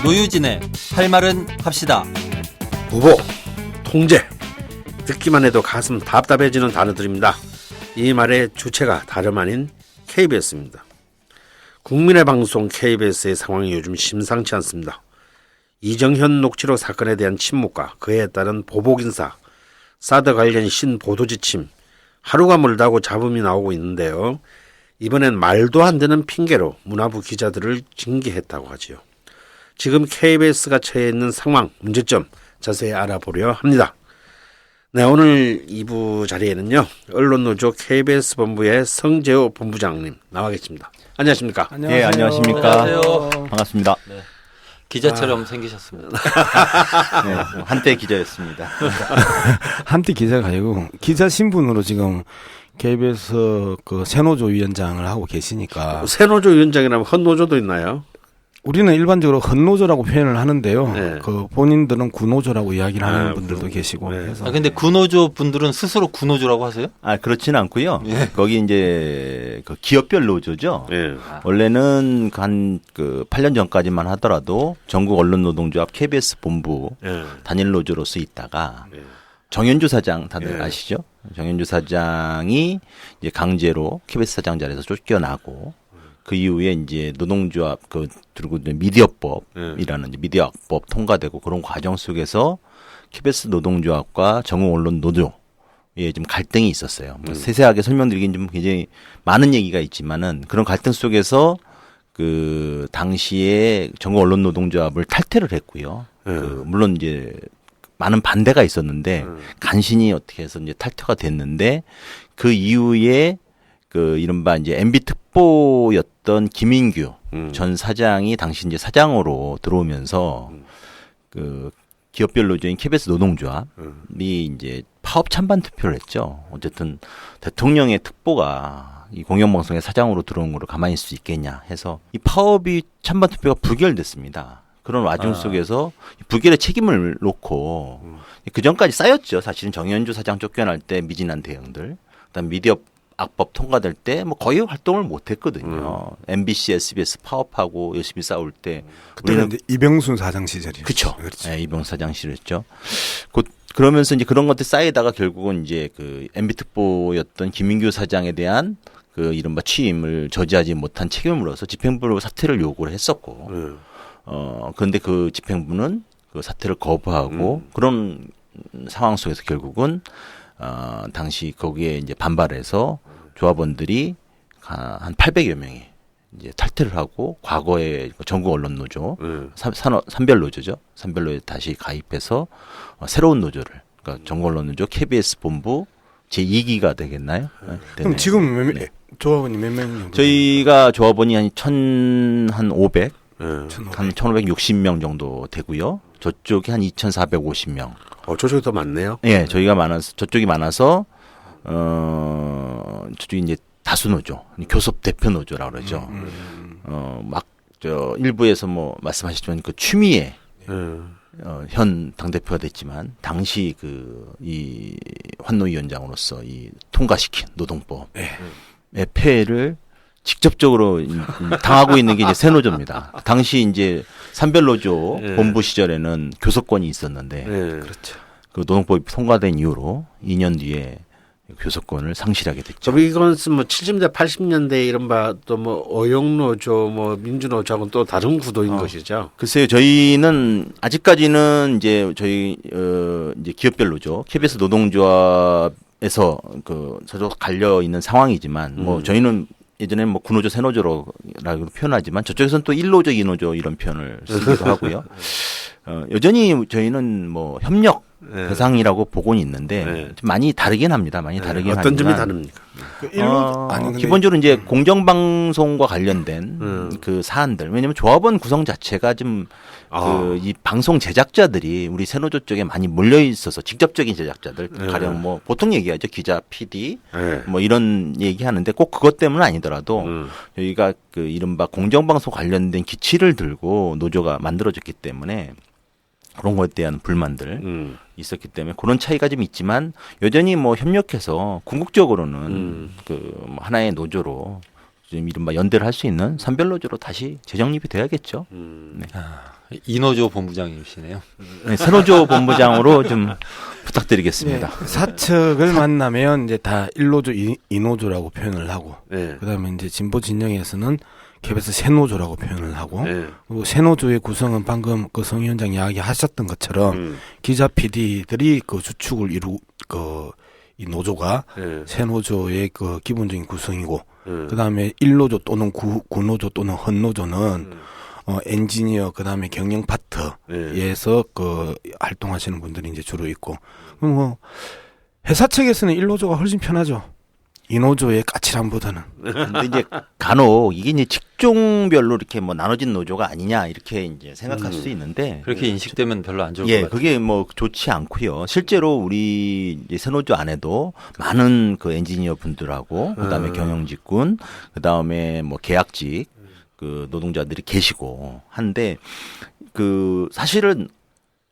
노유진의 할 말은 합시다. 부보, 통제, 듣기만 해도 가슴 답답해지는 단어들입니다. 이 말의 주체가 다름 아닌 KBS입니다. 국민의 방송 KBS의 상황이 요즘 심상치 않습니다. 이정현 녹취록 사건에 대한 침묵과 그에 따른 보복 인사, 사드 관련 신보도 지침, 하루가 멀다고 잡음이 나오고 있는데요. 이번엔 말도 안 되는 핑계로 문화부 기자들을 징계했다고 하지요. 지금 KBS가 처해 있는 상황, 문제점 자세히 알아보려 합니다. 네, 오늘 2부 자리에는요, 언론노조 KBS 본부의 성재호 본부장님 나와 계십니다. 안녕하십니까? 안녕하세요. 예, 안녕하십니까? 안녕하세요. 반갑습니다. 네. 기자처럼 생기셨습니다. 네, 한때 기자였습니다. 한때 기자가 아니고 기자 신분으로 지금 KBS 그 새노조 위원장을 하고 계시니까 새노조 위원장이라면 헌노조도 있나요? 우리는 일반적으로 헌노조라고 표현을 하는데요. 네. 그 본인들은 구노조라고 이야기를 하는 아, 분들도 계시고 네. 해서 근데 구노조 분들은 스스로 구노조라고 하세요? 그렇지는 않고요. 예. 거기 이제 그 기업별 노조죠. 예. 원래는 한 8년 전까지만 하더라도 전국 언론노동조합 KBS 본부 예. 단일 노조로서 있다가 예. 정현주 사장 다들 예. 아시죠? 정현주 사장이 이제 강제로 KBS 사장 자리에서 쫓겨나고 그 이후에 이제 노동조합 그리고 미디어법이라는 이제 미디어법 통과되고 그런 과정 속에서 KBS 노동조합과 정우 언론 노조에 좀 갈등이 있었어요. 세세하게 설명드리긴 좀 굉장히 많은 얘기가 있지만은 그런 갈등 속에서 그 당시에 정우 언론 노동조합을 탈퇴를 했고요. 물론 이제 많은 반대가 있었는데 간신히 어떻게 해서 이제 탈퇴가 됐는데 그 이후에 그 이른바 이제 MB 특보였던 김인규 전 사장이 당시 이제 사장으로 들어오면서 그 기업별 노조인 KBS 노동조합이 이제 파업 찬반 투표를 했죠. 어쨌든 대통령의 특보가 이 공영방송의 사장으로 들어온 거를 가만히 있을 수 있겠냐 해서 이 파업이 찬반 투표가 부결됐습니다. 그런 와중 속에서 불결의 책임을 놓고 그 전까지 쌓였죠. 사실은 정현주 사장 쫓겨날 때 미진한 대응들, 그다음 미디어 악법 통과될 때 뭐 거의 활동을 못했거든요. MBC, SBS 파업하고 열심히 싸울 때 그때는 이제 이병순 사장 시절이죠. 그렇죠. 네, 이병순 사장 시절이었죠. 그러면서 이제 그런 것들 쌓이다가 결국은 이제 그 MB 특보였던 김인규 사장에 대한 그 이른바 취임을 저지하지 못한 책임으로서 집행부로 사퇴를 요구를 했었고, 그런데 그 집행부는 그 사퇴를 거부하고 그런 상황 속에서 결국은 당시 거기에 이제 반발해서 조합원들이 한 800여 명이 이제 탈퇴를 하고 과거에 전국 언론 노조, 산별 노조죠. 산별 노조에 다시 가입해서 새로운 노조를, 그러니까 전국 언론 노조 KBS 본부 제2기가 되겠나요? 그럼 지금 조합원이 몇 명 정도? 저희가 조합원이 한 1,500, 한 1,500. 1,560명 정도 되고요. 저쪽이 한 2,450명. 저쪽이 더 많네요. 예, 저쪽이 많아서, 저쪽이 이제 다수노조, 교섭 대표 노조라고 그러죠. 일부에서 뭐 말씀하셨지만 그 추미애, 현 당대표가 됐지만, 당시 이 환노위원장으로서 이 통과시킨 노동법의 폐해를 직접적으로 당하고 있는 게 이제 새노조입니다. 당시 이제 산별노조 본부 시절에는 교섭권이 있었는데, 그렇죠. 그 노동법이 통과된 이후로 2년 뒤에 교섭권을 상실하게 됐죠. 이건 뭐 70년대, 80년대 이른바 또 뭐 어용노조, 뭐 민주노조하고는 또 다른 구도인 것이죠. 글쎄요, 저희는 아직까지는 이제 저희 이제 기업별 노조, KBS 노동조합에서 저쪽 갈려 있는 상황이지만, 뭐 저희는 예전에 뭐 구노조, 새노조라고 표현하지만 저쪽에서는 또 1노조, 2노조 이런 표현을 쓰기도 하고요. 여전히 저희는 뭐 협력 대상이라고 보고는 있는데 많이 다르긴 합니다. 많이 다르긴 어떤 점이 하지만 다릅니까? 기본적으로 이제 공정방송과 관련된 그 사안들, 왜냐하면 조합원 구성 자체가 좀 이 방송 제작자들이 우리 새노조 쪽에 많이 몰려 있어서 직접적인 제작자들, 가령 뭐 보통 얘기하죠, 기자, PD, 뭐 이런 얘기하는데 꼭 그것 때문은 아니더라도 저희가 그 이른바 공정방송 관련된 기치를 들고 노조가 만들어졌기 때문에 그런 것에 대한 불만들 있었기 때문에 그런 차이가 좀 있지만 여전히 뭐 협력해서 궁극적으로는 그 하나의 노조로 좀 이른바 연대를 할 수 있는 선별노조로 다시 재정립이 돼야겠죠. 이노조 본부장이시네요. 네, 새노조 본부장으로 좀 부탁드리겠습니다. 사측을 만나면 이제 다 1노조, 2노조라고 표현을 하고, 네. 그다음에 이제 진보 진영에서는 KBS 새노조라고 표현을 하고, 네. 그리고 새노조의 구성은 방금 그 성 위원장 이야기하셨던 것처럼 기자 PD들이 그 주축을 이 노조가 네. 새노조의 그 기본적인 구성이고, 네. 그다음에 1노조 또는 구노조 또는 헌노조는 엔지니어 그다음에 경영 파트에서 그 활동하시는 분들이 이제 주로 있고, 그럼 뭐 회사 측에서는 1노조가 훨씬 편하죠. 2노조의 까칠함보다는. 근데 이제 간혹 이게 이제 직종별로 이렇게 뭐 나눠진 노조가 아니냐 이렇게 이제 생각할 수도 있는데 그렇게 인식되면 별로 안 좋을 것 예, 같아요. 그게 뭐 좋지 않고요. 실제로 우리 이제 새노조 안에도 많은 그 엔지니어 분들하고 그다음에 경영직군, 그다음에 뭐 계약직 그 노동자들이 계시고 한데 그 사실은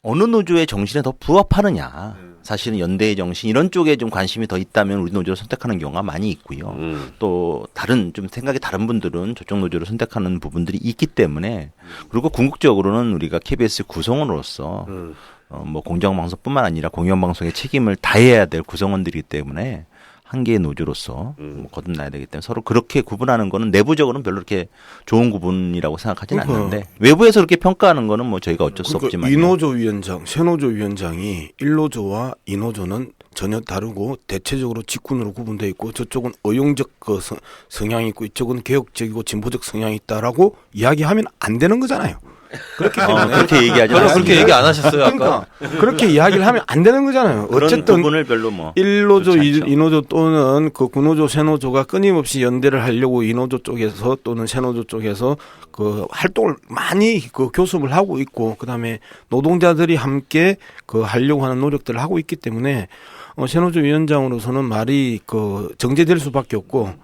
어느 노조의 정신에 더 부합하느냐. 사실은 연대의 정신 이런 쪽에 좀 관심이 더 있다면 우리 노조를 선택하는 경우가 많이 있고요. 또 다른 좀 생각이 다른 분들은 저쪽 노조를 선택하는 부분들이 있기 때문에 그리고 궁극적으로는 우리가 KBS 구성원으로서 뭐 공정방송뿐만 아니라 공영방송의 책임을 다해야 될 구성원들이기 때문에 한 개의 노조로서 뭐 거듭나야 되기 때문에 서로 그렇게 구분하는 거는 내부적으로는 별로 그렇게 좋은 구분이라고 생각하지는 않는데 외부에서 그렇게 평가하는 거는 뭐 저희가 어쩔 수 없지만 이노조 위원장, 새노조 위원장이 1노조와 2노조는 전혀 다르고 대체적으로 직군으로 구분되어 있고 저쪽은 의용적 그 성향이 있고 이쪽은 개혁적이고 진보적 성향이 있다라고 이야기하면 안 되는 거잖아요. 그렇기 때문에 그렇게 얘기하지 별로 않습니다. 그렇게 얘기 안 하셨어요 아까. 그러니까 그렇게 이야기를 하면 안 되는 거잖아요. 그런 어쨌든 부분을 별로 뭐 1노조, 그렇지 않죠. 2노조 또는 그 구노조, 새노조가 끊임없이 연대를 하려고 2노조 쪽에서 또는 새노조 쪽에서 그 활동을 많이 그 교섭을 하고 있고 그다음에 노동자들이 함께 그 하려고 하는 노력들을 하고 있기 때문에 새노조 위원장으로서는 말이 그 정제될 수밖에 없고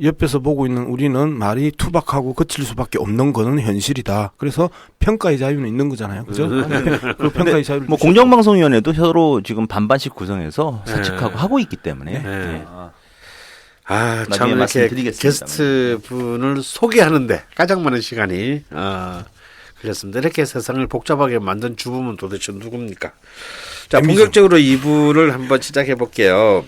옆에서 보고 있는 우리는 말이 투박하고 거칠 수밖에 없는 거는 현실이다. 그래서 평가의 자유는 있는 거잖아요. 그죠? 그 평가의 자유를 뭐 공정방송위원회도 서로 지금 반반씩 구성해서 사측하고 하고 있기 때문에 네. 아, 아, 참 나중에 이렇게 말씀드리겠습니다. 게스트 분을 소개하는데 가장 많은 시간이 걸렸습니다. 이렇게 세상을 복잡하게 만든 주범은 도대체 누굽니까? 자, 본격적으로 2부를 한번 시작해 볼게요.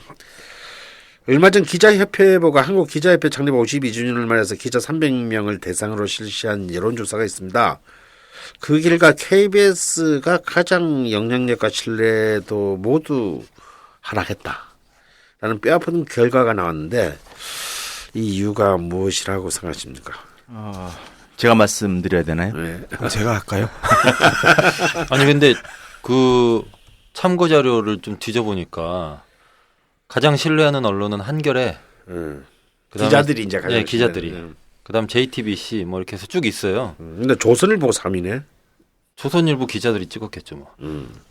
얼마 전 기자협회보가 한국기자협회 창립 52주년을 맞아서 기자 300명을 대상으로 실시한 여론조사가 있습니다. 그 결과 KBS가 가장 영향력과 신뢰도 모두 하락했다라는 뼈아픈 결과가 나왔는데 이 이유가 무엇이라고 생각하십니까? 제가 말씀드려야 되나요? 네. 제가 할까요? 아니 근데 그 참고 자료를 좀 뒤져보니까 가장 신뢰하는 언론은 한겨레. 그다음에- 기자들이 이제 가장 네, 기자들이. 신뢰하는. 그다음 JTBC 뭐 이렇게 해서 쭉 있어요. 근데 조선일보 3위네. 조선일보 기자들이 찍었겠죠 뭐.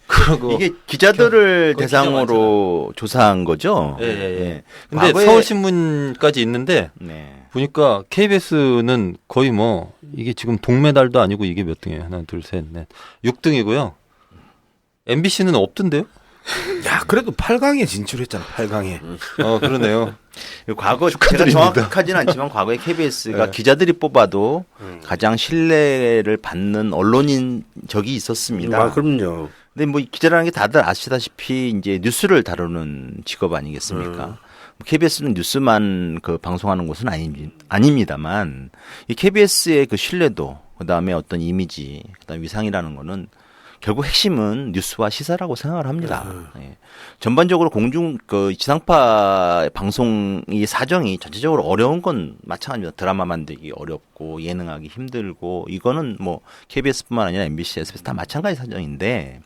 그리고 이게 기자들을 그거 대상으로 조사한 거죠? 예, 예, 예. 네. 근데 과거에- 서울신문까지 있는데 네. 보니까 KBS는 거의 뭐 이게 지금 동메달도 아니고 이게 몇 등이에요? 하나, 둘, 셋, 넷. 6등이고요. MBC는 없던데요? 야, 그래도 8강에 진출했잖아. 8강에. 그러네요. 과거 제가 정확하지는 않지만 과거에 KBS가 기자들이 뽑아도 가장 신뢰를 받는 언론인 적이 있었습니다. 아, 그럼요. 근데 뭐 기자라는 게 다들 아시다시피 이제 뉴스를 다루는 직업 아니겠습니까? KBS는 뉴스만 그 방송하는 곳은 아닙니다만 이 KBS의 그 신뢰도 그다음에 어떤 이미지 그다음에 위상이라는 거는 결국 핵심은 뉴스와 시사라고 생각을 합니다. 예. 전반적으로 그 지상파 방송의 사정이 전체적으로 어려운 건 마찬가지입니다. 드라마 만들기 어렵고 예능하기 힘들고 이거는 뭐 KBS뿐만 아니라 MBC, SBS 다 마찬가지 사정인데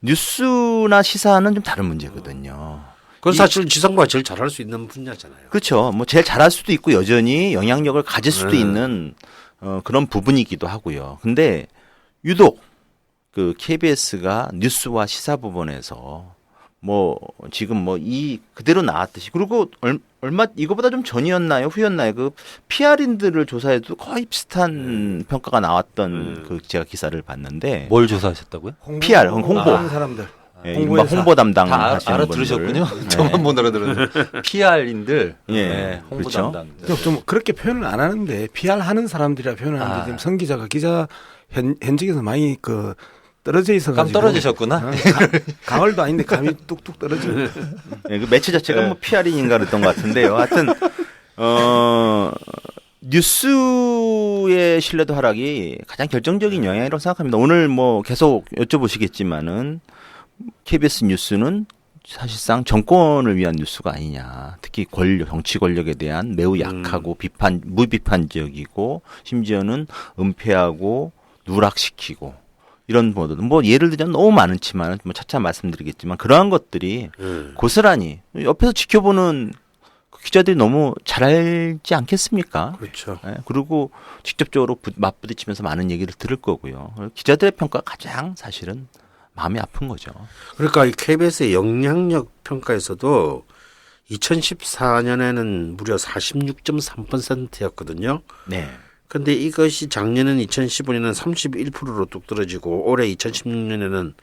뉴스나 시사는 좀 다른 문제거든요. 그건 사실 지상파가 제일 잘할 수 있는 분야잖아요. 그렇죠. 뭐 제일 잘할 수도 있고 여전히 영향력을 가질 수도 있는 그런 부분이기도 하고요. 근데 유독 그 KBS가 뉴스와 시사 부분에서 뭐 지금 뭐 이 그대로 나왔듯이 그리고 얼마 이거보다 좀 전이었나요? 후였나요? 그 PR인들을 조사해도 거의 비슷한 평가가 나왔던 그 제가 기사를 봤는데 뭘 조사하셨다고요? PR, 홍보. 하는 사람들. 예, 이른바 홍보 담당 다 하시는 알아들으셨군요. 분들. 저만 못 알아들었는데 PR인들 예, 홍보 그렇죠. 담당. 좀 그렇게 표현을 안 하는데 PR 하는 사람들이라 표현하는데 지금 성 기자가 기자 현직에서 많이 그 떨어져 있어가지고 감 떨어지셨구나. 가을도 아닌데 감이 뚝뚝 떨어지고 예, 그 매체 자체가 뭐 PR인인가 그랬던 것 같은데요. 하여튼 뉴스의 신뢰도 하락이 가장 결정적인 영향이라고 생각합니다. 오늘 뭐 계속 여쭤보시겠지만은 KBS 뉴스는 사실상 정권을 위한 뉴스가 아니냐. 특히 정치 권력에 대한 매우 약하고 무비판적이고 심지어는 은폐하고 누락시키고 이런 보도들. 뭐 예를 들자면 너무 많지만 뭐 차차 말씀드리겠지만 그러한 것들이 고스란히 옆에서 지켜보는 기자들이 너무 잘 알지 않겠습니까? 그렇죠. 예, 그리고 직접적으로 맞부딪히면서 많은 얘기를 들을 거고요. 기자들의 평가가 가장 사실은 마음이 아픈 거죠. 그러니까 이 KBS의 영향력 평가에서도 2014년에는 무려 46.3%였거든요. 네. 근데 이것이 작년은 2015년에는 31%로 뚝 떨어지고 올해 2016년에는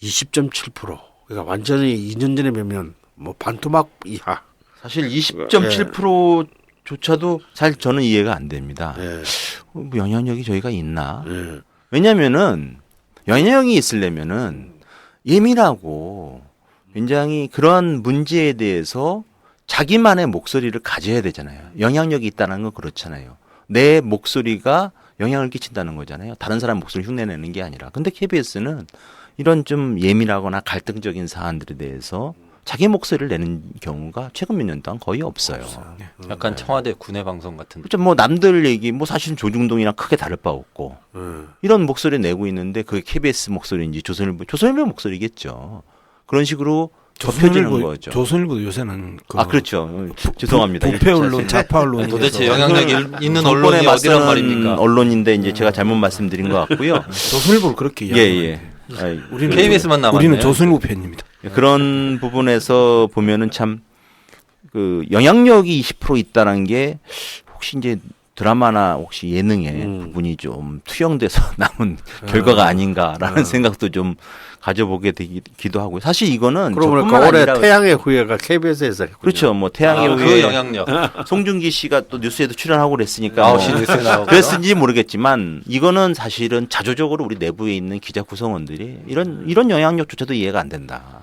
20.7%. 그러니까 완전히 2년 전에 비하면 뭐 반토막 이하. 사실 20.7%조차도 사실 저는 이해가 안 됩니다. 예. 뭐 영향력이 저희가 있나? 예. 왜냐면은 영향력이 있으려면은 예민하고 굉장히 그런 문제에 대해서 자기만의 목소리를 가져야 되잖아요. 영향력이 있다는 건 그렇잖아요. 내 목소리가 영향을 끼친다는 거잖아요. 다른 사람 목소리 흉내내는 게 아니라. 근데 KBS는 이런 좀 예민하거나 갈등적인 사안들에 대해서 자기 목소리를 내는 경우가 최근 몇 년 동안 거의 없어요. 약간 청와대 군의 방송 같은. 그렇죠. 뭐 남들 얘기, 뭐 사실은 조중동이랑 크게 다를 바 없고 이런 목소리 내고 있는데 그게 KBS 목소리인지 조선일보 목소리겠죠. 그런 식으로 접혀지는 거죠. 조선일보도 요새는 그렇죠. 죄송합니다. 부패 언론, 좌파 언론이 도대체 영향력이 있는 정권에 언론이 어디란 맞서는 말입니까? 언론인데 이제 제가 잘못 말씀드린 것 같고요. 조선일보를 그렇게 이야기해요. 예. 아이, 우리는 KBS만 남았네요. 우리는 조선일보 팬입니다. 그런 부분에서 보면은 참 그 영향력이 20% 있다는 게 혹시 이제 드라마나 혹시 예능의 부분이 좀 투영돼서 남은 결과가 아닌가라는 생각도 좀 가져보게 되기도 하고요. 사실 이거는 그러고 보니까 올해 태양의 후예가 KBS에서 했군요. 그렇죠. 뭐 태양의 그 후예 영향력. 송중기 씨가 또 뉴스에도 출연하고 그랬으니까 9시 뉴스에 나오고. 그랬는지 모르겠지만 이거는 사실은 자조적으로 우리 내부에 있는 기자 구성원들이 이런 영향력조차도 이해가 안 된다.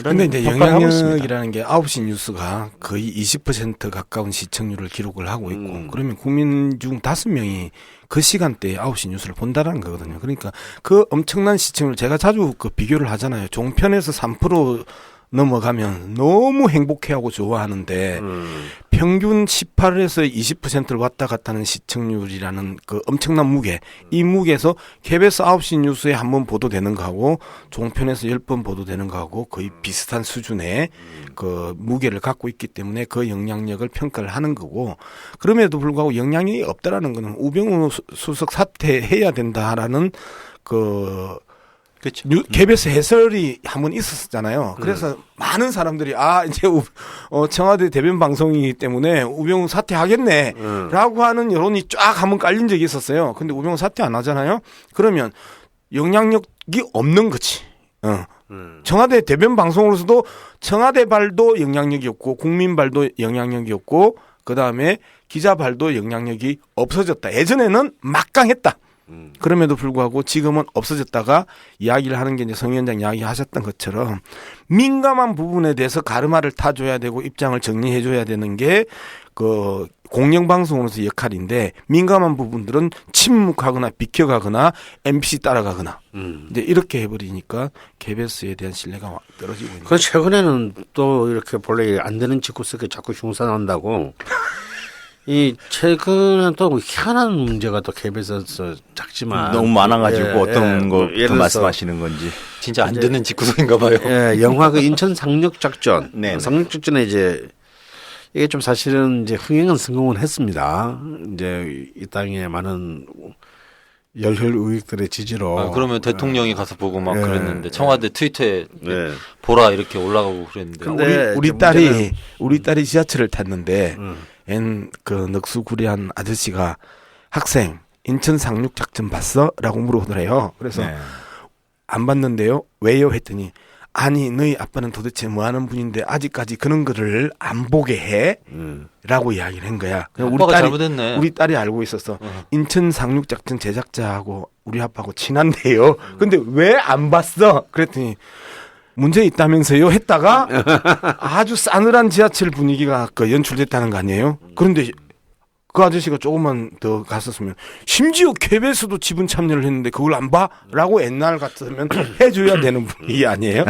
근데 이제 평가를 하고 있습니다. 영향력이라는 게 9시 뉴스가 거의 20% 가까운 시청률을 기록을 하고 있고 그러면 국민 중 5명이 그 시간대에 9시 뉴스를 본다라는 거거든요. 그러니까 그 엄청난 시청률 제가 자주 그 비교를 하잖아요. 종편에서 3% 넘어가면 너무 행복해하고 좋아하는데 평균 18에서 20%를 왔다 갔다 하는 시청률이라는 그 엄청난 무게, 이 무게에서 KBS 9시 뉴스에 한 번 보도되는 거하고 종편에서 10번 보도되는 거하고 거의 비슷한 수준의 그 무게를 갖고 있기 때문에 그 영향력을 평가를 하는 거고, 그럼에도 불구하고 영향력이 없다라는 거는 우병우 수석 사퇴해야 된다라는 그 그렇죠. KBS 해설이 한 번 있었잖아요. 그래서 많은 사람들이 이제 청와대 대변 방송이기 때문에 우병우 사퇴하겠네라고 하는 여론이 쫙 한 번 깔린 적이 있었어요. 근데 우병우 사퇴 안 하잖아요. 그러면 영향력이 없는 거지. 청와대 대변 방송으로서도 청와대 발도 영향력이 없고 국민 발도 영향력이 없고 그다음에 기자 발도 영향력이 없어졌다. 예전에는 막강했다. 그럼에도 불구하고 지금은 없어졌다가 이야기를 하는 게 이제 성 위원장 이야기하셨던 것처럼 민감한 부분에 대해서 가르마를 타줘야 되고 입장을 정리해줘야 되는 게 그 공영방송으로서 역할인데, 민감한 부분들은 침묵하거나 비켜가거나 MBC 따라가거나 이제 이렇게 해버리니까 KBS에 대한 신뢰가 떨어지고 있는. 그 최근에는 또 이렇게 본래 안 되는 짓고 쓰게 자꾸 흉산한다고. 이 최근에 또 희한한 문제가 또 KBS에서 작지만 너무 많아가지고 어떤 거 예를 들어서 말씀하시는 건지. 진짜 안 되는 직구성인가 봐요. 영화 그 인천 상륙작전. 네. 상륙작전에 이제 이게 좀 사실은 이제 흥행은 성공을 했습니다. 이제 이 땅에 많은 열혈 우익들의 지지로. 그러면 대통령이 가서 보고 막 예. 그랬는데 청와대 트위터에 네. 보라 이렇게 올라가고 그랬는데. 근데 우리 딸이 지하철을 탔는데 그 넋수구리한 아저씨가 학생 인천 상륙작전 봤어? 라고 물어보더래요. 그래서 네. 안 봤는데요. 왜요? 했더니 아니 너희 아빠는 도대체 뭐 하는 분인데 아직까지 그런 거를 안 보게 해? 라고 이야기를 한 거야. 아빠가 잘못했네. 우리 딸이 알고 있었어. 인천 상륙작전 제작자하고 우리 아빠하고 친한데요. 근데 왜 안 봤어? 그랬더니 문제 있다면서요? 했다가 아주 싸늘한 지하철 분위기가 그 연출됐다는 거 아니에요? 그런데 그 아저씨가 조금만 더 갔었으면 심지어 KBS도 지분 참여를 했는데 그걸 안 봐? 라고 옛날 같으면 해줘야 되는 분위기 아니에요?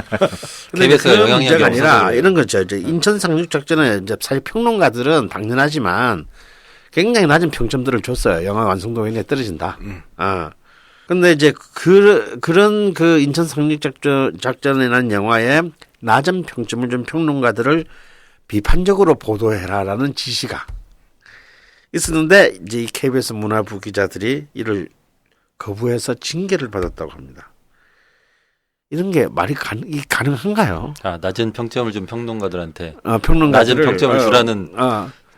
KBS가 영향력이 문제가 아니라 없어서 이런 거죠. 이제 인천 상륙 작전에 이제 사실 평론가들은 당연하지만 굉장히 낮은 평점들을 줬어요. 영화 완성도가 굉장히 떨어진다. 근데 이제 그런 그 인천 상륙 작전이라는 영화에 낮은 평점을 준 평론가들을 비판적으로 보도해라라는 지시가 있었는데 이제 이 KBS 문화부 기자들이 이를 거부해서 징계를 받았다고 합니다. 이런 게 말이 가능한가요? 아, 낮은 평점을 준 평론가들한테 평론가들을 낮은 평점을 주라는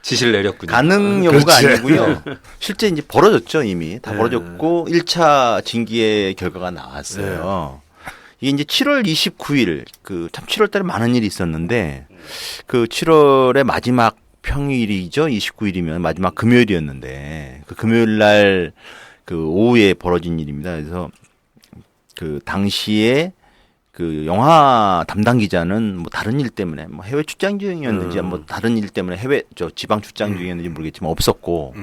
지시를 내렸군요. 가능 여부가 그렇지. 아니고요. 실제 이제 벌어졌죠, 이미. 다 벌어졌고 1차 징계 결과가 나왔어요. 이게 이제 7월 29일 참 7월 달에 많은 일이 있었는데 그 7월의 마지막 평일이죠. 29일이면 마지막 금요일이었는데 그 금요일 날 그 오후에 벌어진 일입니다. 그래서 그 당시에 그 영화 담당 기자는 뭐 다른 일 때문에 뭐 해외 출장 중이었는지 뭐 다른 일 때문에 지방 출장 중이었는지 모르겠지만 없었고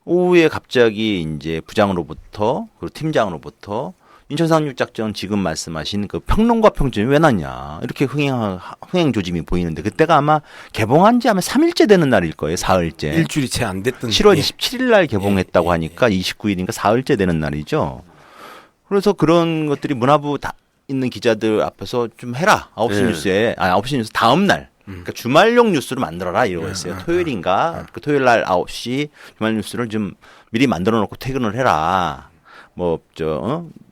오후에 갑자기 이제 부장으로부터 그리고 팀장으로부터 인천 상륙작전 지금 말씀하신 그 평론가 평점이 왜 났냐 이렇게 흥행 조짐이 보이는데 그때가 아마 개봉한 지 아마 3일째 되는 날일 거예요. 사흘째. 일주일이 채 안 됐던 7월 27일 날 개봉했다고 하니까 29일인가 사흘째 되는 날이죠. 그래서 그런 것들이 문화부 있는 기자들 앞에서 좀 해라. 9시 뉴스에 9시 뉴스 다음 날. 그러니까 주말용 뉴스를 만들어라 이러고 있어요. 토요일인가? 그 토요일 날 9시 주말 뉴스를 좀 미리 만들어 놓고 퇴근을 해라.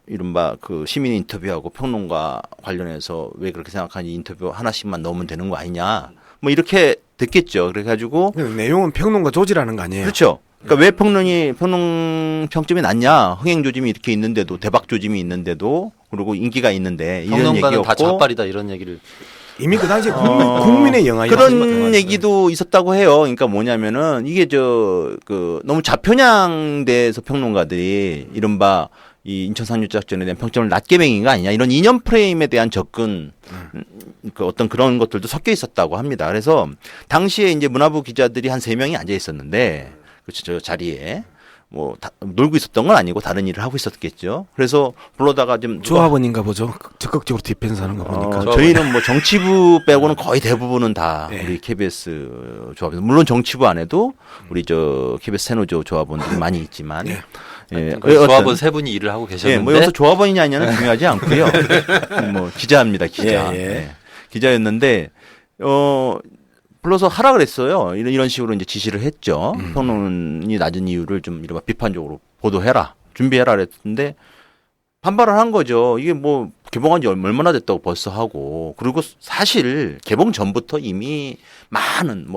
이른바 그 시민 인터뷰하고 평론가 관련해서 왜 그렇게 생각하니 인터뷰 하나씩만 넣으면 되는 거 아니냐. 뭐 이렇게 됐겠죠. 그래가지고 내용은 평론가 조지라는 거 아니에요? 그렇죠. 그러니까 왜 평론 평점이 낮냐? 흥행 조짐이 이렇게 있는데도 대박 조짐이 있는데도 그리고 인기가 있는데 이런 평론가는 얘기였고 다 좌빨이다 이런 얘기를 이미 그 당시에 국민의 영화였죠. 그런 얘기도 있었다고 해요. 그러니까 뭐냐면은 이게 너무 좌편향돼서 평론가들이 이른바 이 인천 상륙작전에 대한 평점을 낮게 매긴 거 아니냐 이런 이념 프레임에 대한 접근 그 어떤 그런 것들도 섞여 있었다고 합니다. 그래서 당시에 이제 문화부 기자들이 한 3명이 앉아 있었는데 그렇죠. 저 자리에 뭐 놀고 있었던 건 아니고 다른 일을 하고 있었겠죠. 그래서 불러다가 좀 조합원인가 보죠. 적극적으로 디펜스하는 거 보니까. 저희는 뭐 정치부 빼고는 거의 대부분은 다 우리 KBS 조합에서 물론 정치부 안에도 우리 KBS 세노조 조합원들이 많이 있지만 조합원 세 분이 일을 하고 계셨는데 뭐 여기서 조합원이냐 아니냐는 중요하지 않고요. 뭐 기자입니다, 기자. 기자였는데 불러서 하라 그랬어요. 이런 식으로 이제 지시를 했죠. 평론이 낮은 이유를 좀 이른바 비판적으로 보도해라. 준비해라 그랬는데 반발을 한 거죠. 이게 뭐 개봉한 지 얼마나 됐다고 벌써 하고. 그리고 사실 개봉 전부터 이미 많은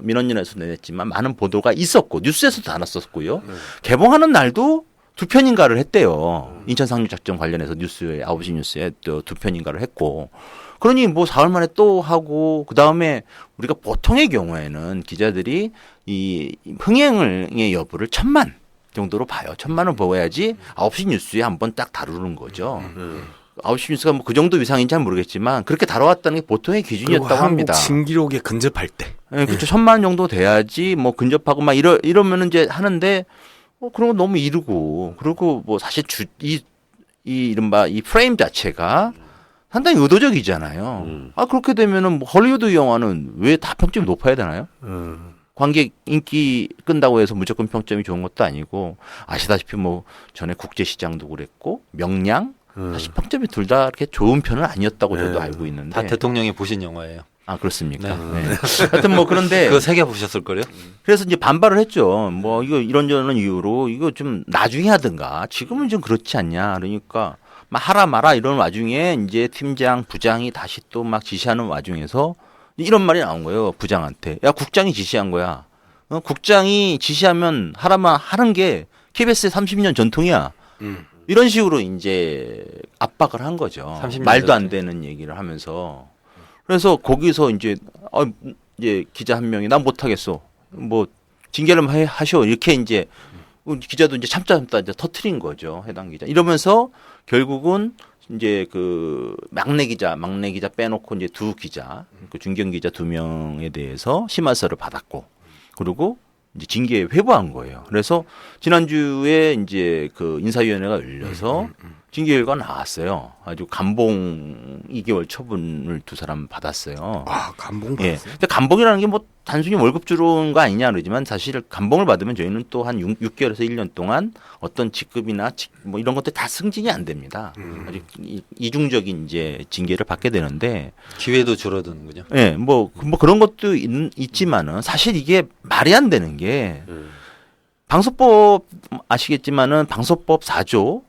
민원연에서 내냈지만 많은 보도가 있었고 뉴스에서도 다 났었고요. 개봉하는 날도 2편인가를 했대요. 인천 상륙작전 관련해서 뉴스에 9시 뉴스에 또 2편인가를 했고. 그러니 뭐 사흘 만에 또 하고 그다음에 우리가 보통의 경우에는 기자들이 이 흥행의 여부를 1,000만 정도로 봐요. 1,000만을 보아야지 9시 뉴스에 한번 딱 다루는 거죠. 9시 뉴스가 뭐 그 정도 이상인지 잘 모르겠지만 그렇게 다뤄왔다는 게 보통의 기준이었다고 합니다. 한국 신기록에 근접할 때. 네, 그렇죠. 1,000만 정도 돼야지 뭐 근접하고 막 이러면은 이제 하는데 그런 거 너무 이르고 그리고 뭐 사실 이 이른바 이 프레임 자체가 상당히 의도적이잖아요. 그렇게 되면은 뭐 헐리우드 영화는 왜 다 평점이 높아야 되나요? 관객 인기 끈다고 해서 무조건 평점이 좋은 것도 아니고 아시다시피 뭐 전에 국제시장도 그랬고 명량 사실 평점이 둘 다 이렇게 좋은 편은 아니었다고 저도 알고 있는데 다 대통령이 보신 영화예요. 아 그렇습니까? 네. 하여튼 뭐 그런데 그거 3개 보셨을 거요? 그래서 이제 반발을 했죠. 뭐 이거 이런저런 이유로 이거 좀 나중에 하든가 지금은 좀 그렇지 않냐. 그러니까 막 하라 마라 이런 와중에 이제 팀장 부장이 다시 또 막 지시하는 와중에서 이런 말이 나온 거예요. 부장한테. 야 국장이 지시한 거야. 국장이 지시하면 하라만 하는 게 KBS의 30년 전통이야. 이런 식으로 이제 압박을 한 거죠. 30년 말도 안 전에. 되는 얘기를 하면서. 그래서 거기서 이제 기자 한 명이 난 못하겠어. 뭐 징계를 하셔. 이렇게 이제 기자도 이제 참다 이제 터트린 거죠. 해당 기자. 이러면서 결국은 이제 그 막내 기자 빼놓고 이제 두 기자, 그 중견 기자 2명에 대해서 심할서를 받았고, 그리고 이제 징계에 회부한 거예요. 그래서 지난주에 이제 그 인사위원회가 열려서 징계 결과가 나왔어요. 아주 감봉 2개월 처분을 두 사람 받았어요. 아, 감봉 예. 받았어요? 근데 감봉이라는 게 뭐 단순히 월급 주는 거 아니냐 그러지만 사실 감봉을 받으면 저희는 또 한 6개월에서 1년 동안 어떤 직급이나 뭐 이런 것들 다 승진이 안 됩니다. 아주 이중적인 이제 징계를 받게 되는데, 기회도 줄어드는군요. 예, 뭐 그런 것도 있지만은 사실 이게 말이 안 되는 게 방송법 아시겠지만은 방송법 4조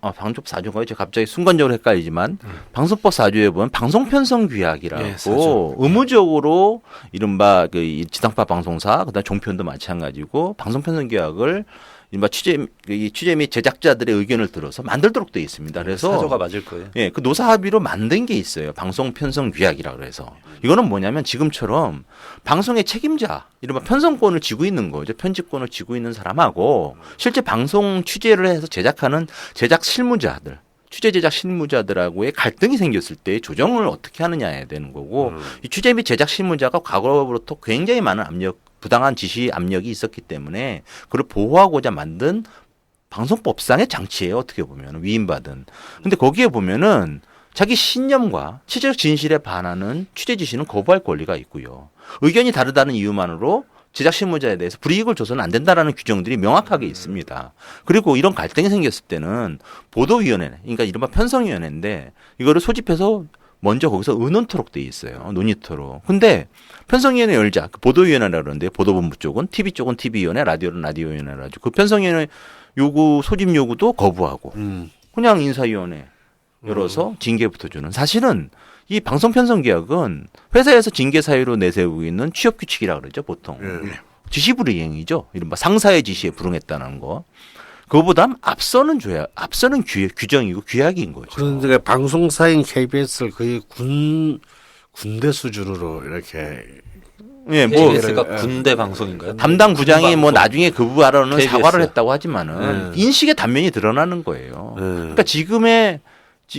방송법 4조가 제가 갑자기 순간적으로 헷갈리지만 방송법 4조에 보면 방송편성 규약이라고 예, 4조. 의무적으로 이른바 그 지상파 방송사 그다음 종편도 마찬가지고 방송편성 규약을 이른바 취재 및 제작자들의 의견을 들어서 만들도록 되어 있습니다. 그래서 사조가 맞을 거예요. 예, 그 노사 합의로 만든 게 있어요. 방송 편성 규약이라 그래서. 이거는 뭐냐면 지금처럼 방송의 책임자, 이른바 편성권을 쥐고 있는 거죠. 편집권을 쥐고 있는 사람하고 실제 방송 취재를 해서 제작하는 제작 실무자들, 취재 제작 실무자들하고의 갈등이 생겼을 때 조정을 어떻게 하느냐에 되는 거고, 이 취재 및 제작 실무자가 과거로부터 굉장히 많은 부당한 지시 압력이 있었기 때문에 그걸 보호하고자 만든 방송법상의 장치예요. 어떻게 보면 위임받은. 근데 거기에 보면은 자기 신념과 취재적 진실에 반하는 취재 지시는 거부할 권리가 있고요. 의견이 다르다는 이유만으로 제작 실무자에 대해서 불이익을 줘서는 안 된다라는 규정들이 명확하게 있습니다. 그리고 이런 갈등이 생겼을 때는 보도위원회, 그러니까 이른바 편성위원회인데 이거를 소집해서 먼저 거기서 의논토록 돼 있어요. 논의토록. 근데 편성위원회 열자. 그 보도위원회라 그러는데 보도본부 쪽은 TV 쪽은 TV위원회, 라디오는 라디오위원회라 가지고 그 편성위원회 요구 소집 요구도 거부하고 그냥 인사위원회 열어서 징계부터 주는. 사실은 이 방송 편성 계약은 회사에서 징계 사유로 내세우고 있는 취업 규칙이라 그러죠 보통. 지시불이행이죠. 이른바 상사의 지시에 불응했다는 거. 그거보다 앞서는 규정이고 규약인 거죠. 그런데 방송사인 KBS를 거의 군대 수준으로 이렇게 예, 뭐 KBS가 군대 방송인가요? 담당 부장이 뭐 방송. 나중에 그 부분으로는 KBS. 사과를 했다고 하지만은 인식의 단면이 드러나는 거예요. 그러니까 지금의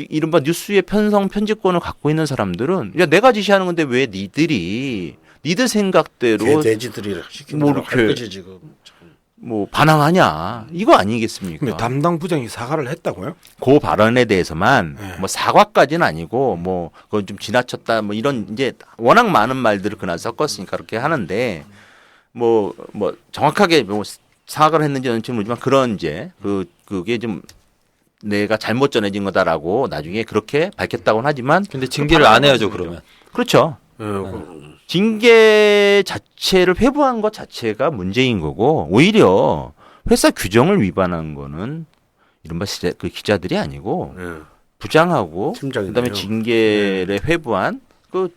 이른바 뉴스의 편성 편집권을 갖고 있는 사람들은 야 내가 지시하는 건데 왜 니들 생각대로 돼지들이 시킨 뭐 대로 이렇게 할 거지 지금. 뭐 반항하냐 이거 아니겠습니까? 근데 담당 부장이 사과를 했다고요? 그 발언에 대해서만 네. 뭐 사과까지는 아니고 뭐 그건 좀 지나쳤다 뭐 이런 이제 워낙 많은 말들을 그날 섞었으니까 그렇게 하는데 뭐 정확하게 뭐 사과를 했는지는 모르지만 그런 이제 그게 좀 내가 잘못 전해진 거다라고 나중에 그렇게 밝혔다고는 하지만 근데 징계를 안 해야죠 그러면. 그렇죠. 징계 자체를 회부한 것 자체가 문제인 거고 오히려 회사 규정을 위반한 거는 이른바 그 기자들이 아니고 부장하고 팀장이네요. 그다음에 징계를 회부한 그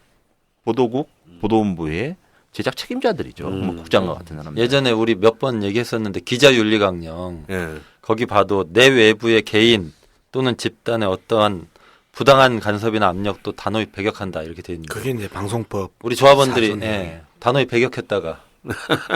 보도국 보도본부의 제작 책임자들이죠. 뭐 국장과 같은 사람들. 예전에 우리 몇 번 얘기했었는데 기자윤리강령 예. 거기 봐도 내 외부의 개인 또는 집단의 어떠한 부당한 간섭이나 압력도 단호히 배격한다 이렇게 돼 있는 거예요. 그게 이제 방송법. 우리 조합원들이 사조네. 예, 단호히 배격했다가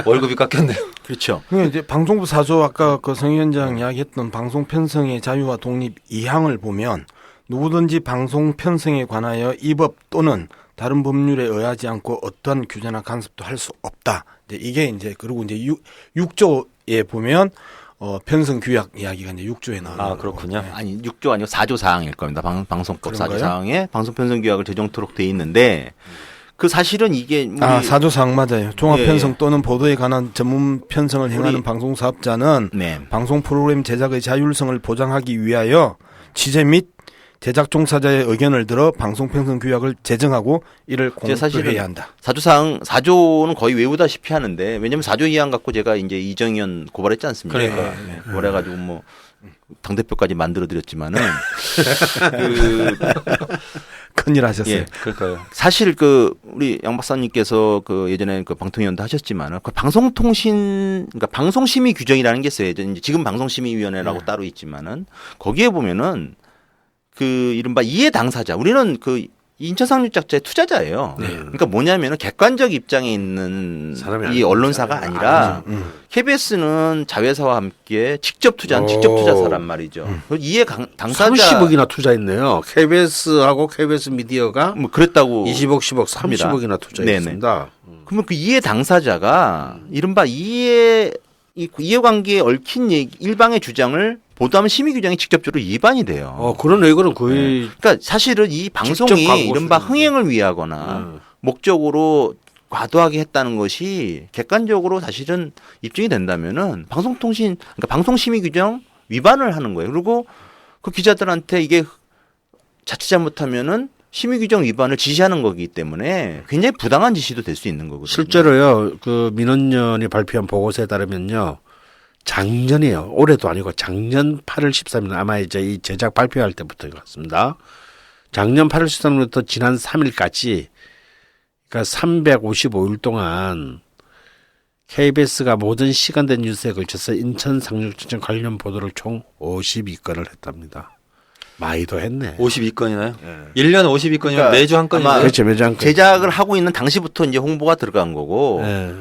월급이 깎였네요. 그렇죠. 그게 이제 방송부 4조 아까 그 성 위원장 이야기했던 방송 편성의 자유와 독립 2항을 보면 누구든지 방송 편성에 관하여 이 법 또는 다른 법률에 의하지 않고 어떠한 규제나 간섭도 할 수 없다. 이게 이제 그리고 이제 6조에 보면 편성 규약 이야기가 이제 6조에 나와요. 아 그렇군요. 아니 6조 아니고 4조 사항일 겁니다. 방송법 4조 그런가요? 사항에 방송 편성 규약을 제정토록 돼 있는데 그 사실은 이게 우리 4조 사항 맞아요. 종합 예, 편성 예. 또는 보도에 관한 전문 편성을 행하는 우리- 방송 사업자는 네. 방송 프로그램 제작의 자율성을 보장하기 위하여 취재 및 제작 종사자의 의견을 들어 방송 편성 규약을 제정하고 이를 사실은 공표해야 한다. 4조는 거의 외우다시피 하는데 왜냐면 4조 이항 갖고 제가 이제 이정현 고발했지 않습니까? 그러니까요. 고발해가지고 뭐 당대표까지 만들어 드렸지만은 큰일 하셨어요. 예. 그럴까요? 사실 우리 양 박사님께서 예전에 방통위원도 하셨지만은 방송통신 그러니까 방송심의 규정이라는 게 있어요. 이제 지금 방송심의위원회라고 따로 있지만은 거기에 보면은 이른바 이해 당사자 우리는 인천 상륙작자의 투자자예요. 그러니까 뭐냐면은 객관적 입장에 있는 사람이 이 언론사가 아니라 KBS는 자회사와 함께 직접 투자한 직접 투자사란 말이죠. 이해 당사자 30억이나 투자했네요. KBS하고 KBS 미디어가 뭐 그랬다고 20억, 10억, 합니다. 30억이나 투자했습니다. 그러면 이해 당사자가 이른바 이해관계에 얽힌 일방의 주장을 보도하면 심의 규정이 직접적으로 위반이 돼요. 그런 의거는 거의 그러니까 사실은 이 방송이 이른바 흥행을 위하거나 목적으로 과도하게 했다는 것이 객관적으로 사실은 입증이 된다면은 그러니까 방송심의 규정 위반을 하는 거예요. 그리고 그 기자들한테 이게 자칫 잘못하면은 심의 규정 위반을 지시하는 거기 때문에 굉장히 부당한 지시도 될 수 있는 거거든요. 실제로요. 민원연이 발표한 보고서에 따르면요. 작년이에요. 올해도 아니고 작년 8월 13일 아마 이제 이 제작 발표할 때부터인 것 같습니다. 작년 8월 13일부터 지난 3일까지 그러니까 355일 동안 KBS가 모든 시간대 뉴스에 걸쳐서 인천 상륙작전 관련 보도를 총 52건을 했답니다. 많이도 했네. 52건이나요? 1년에 52건이면 그러니까 매주 한 건이나요? 그렇죠. 매주 한 건. 제작을 하고 있는 당시부터 이제 홍보가 들어간 거고. 네.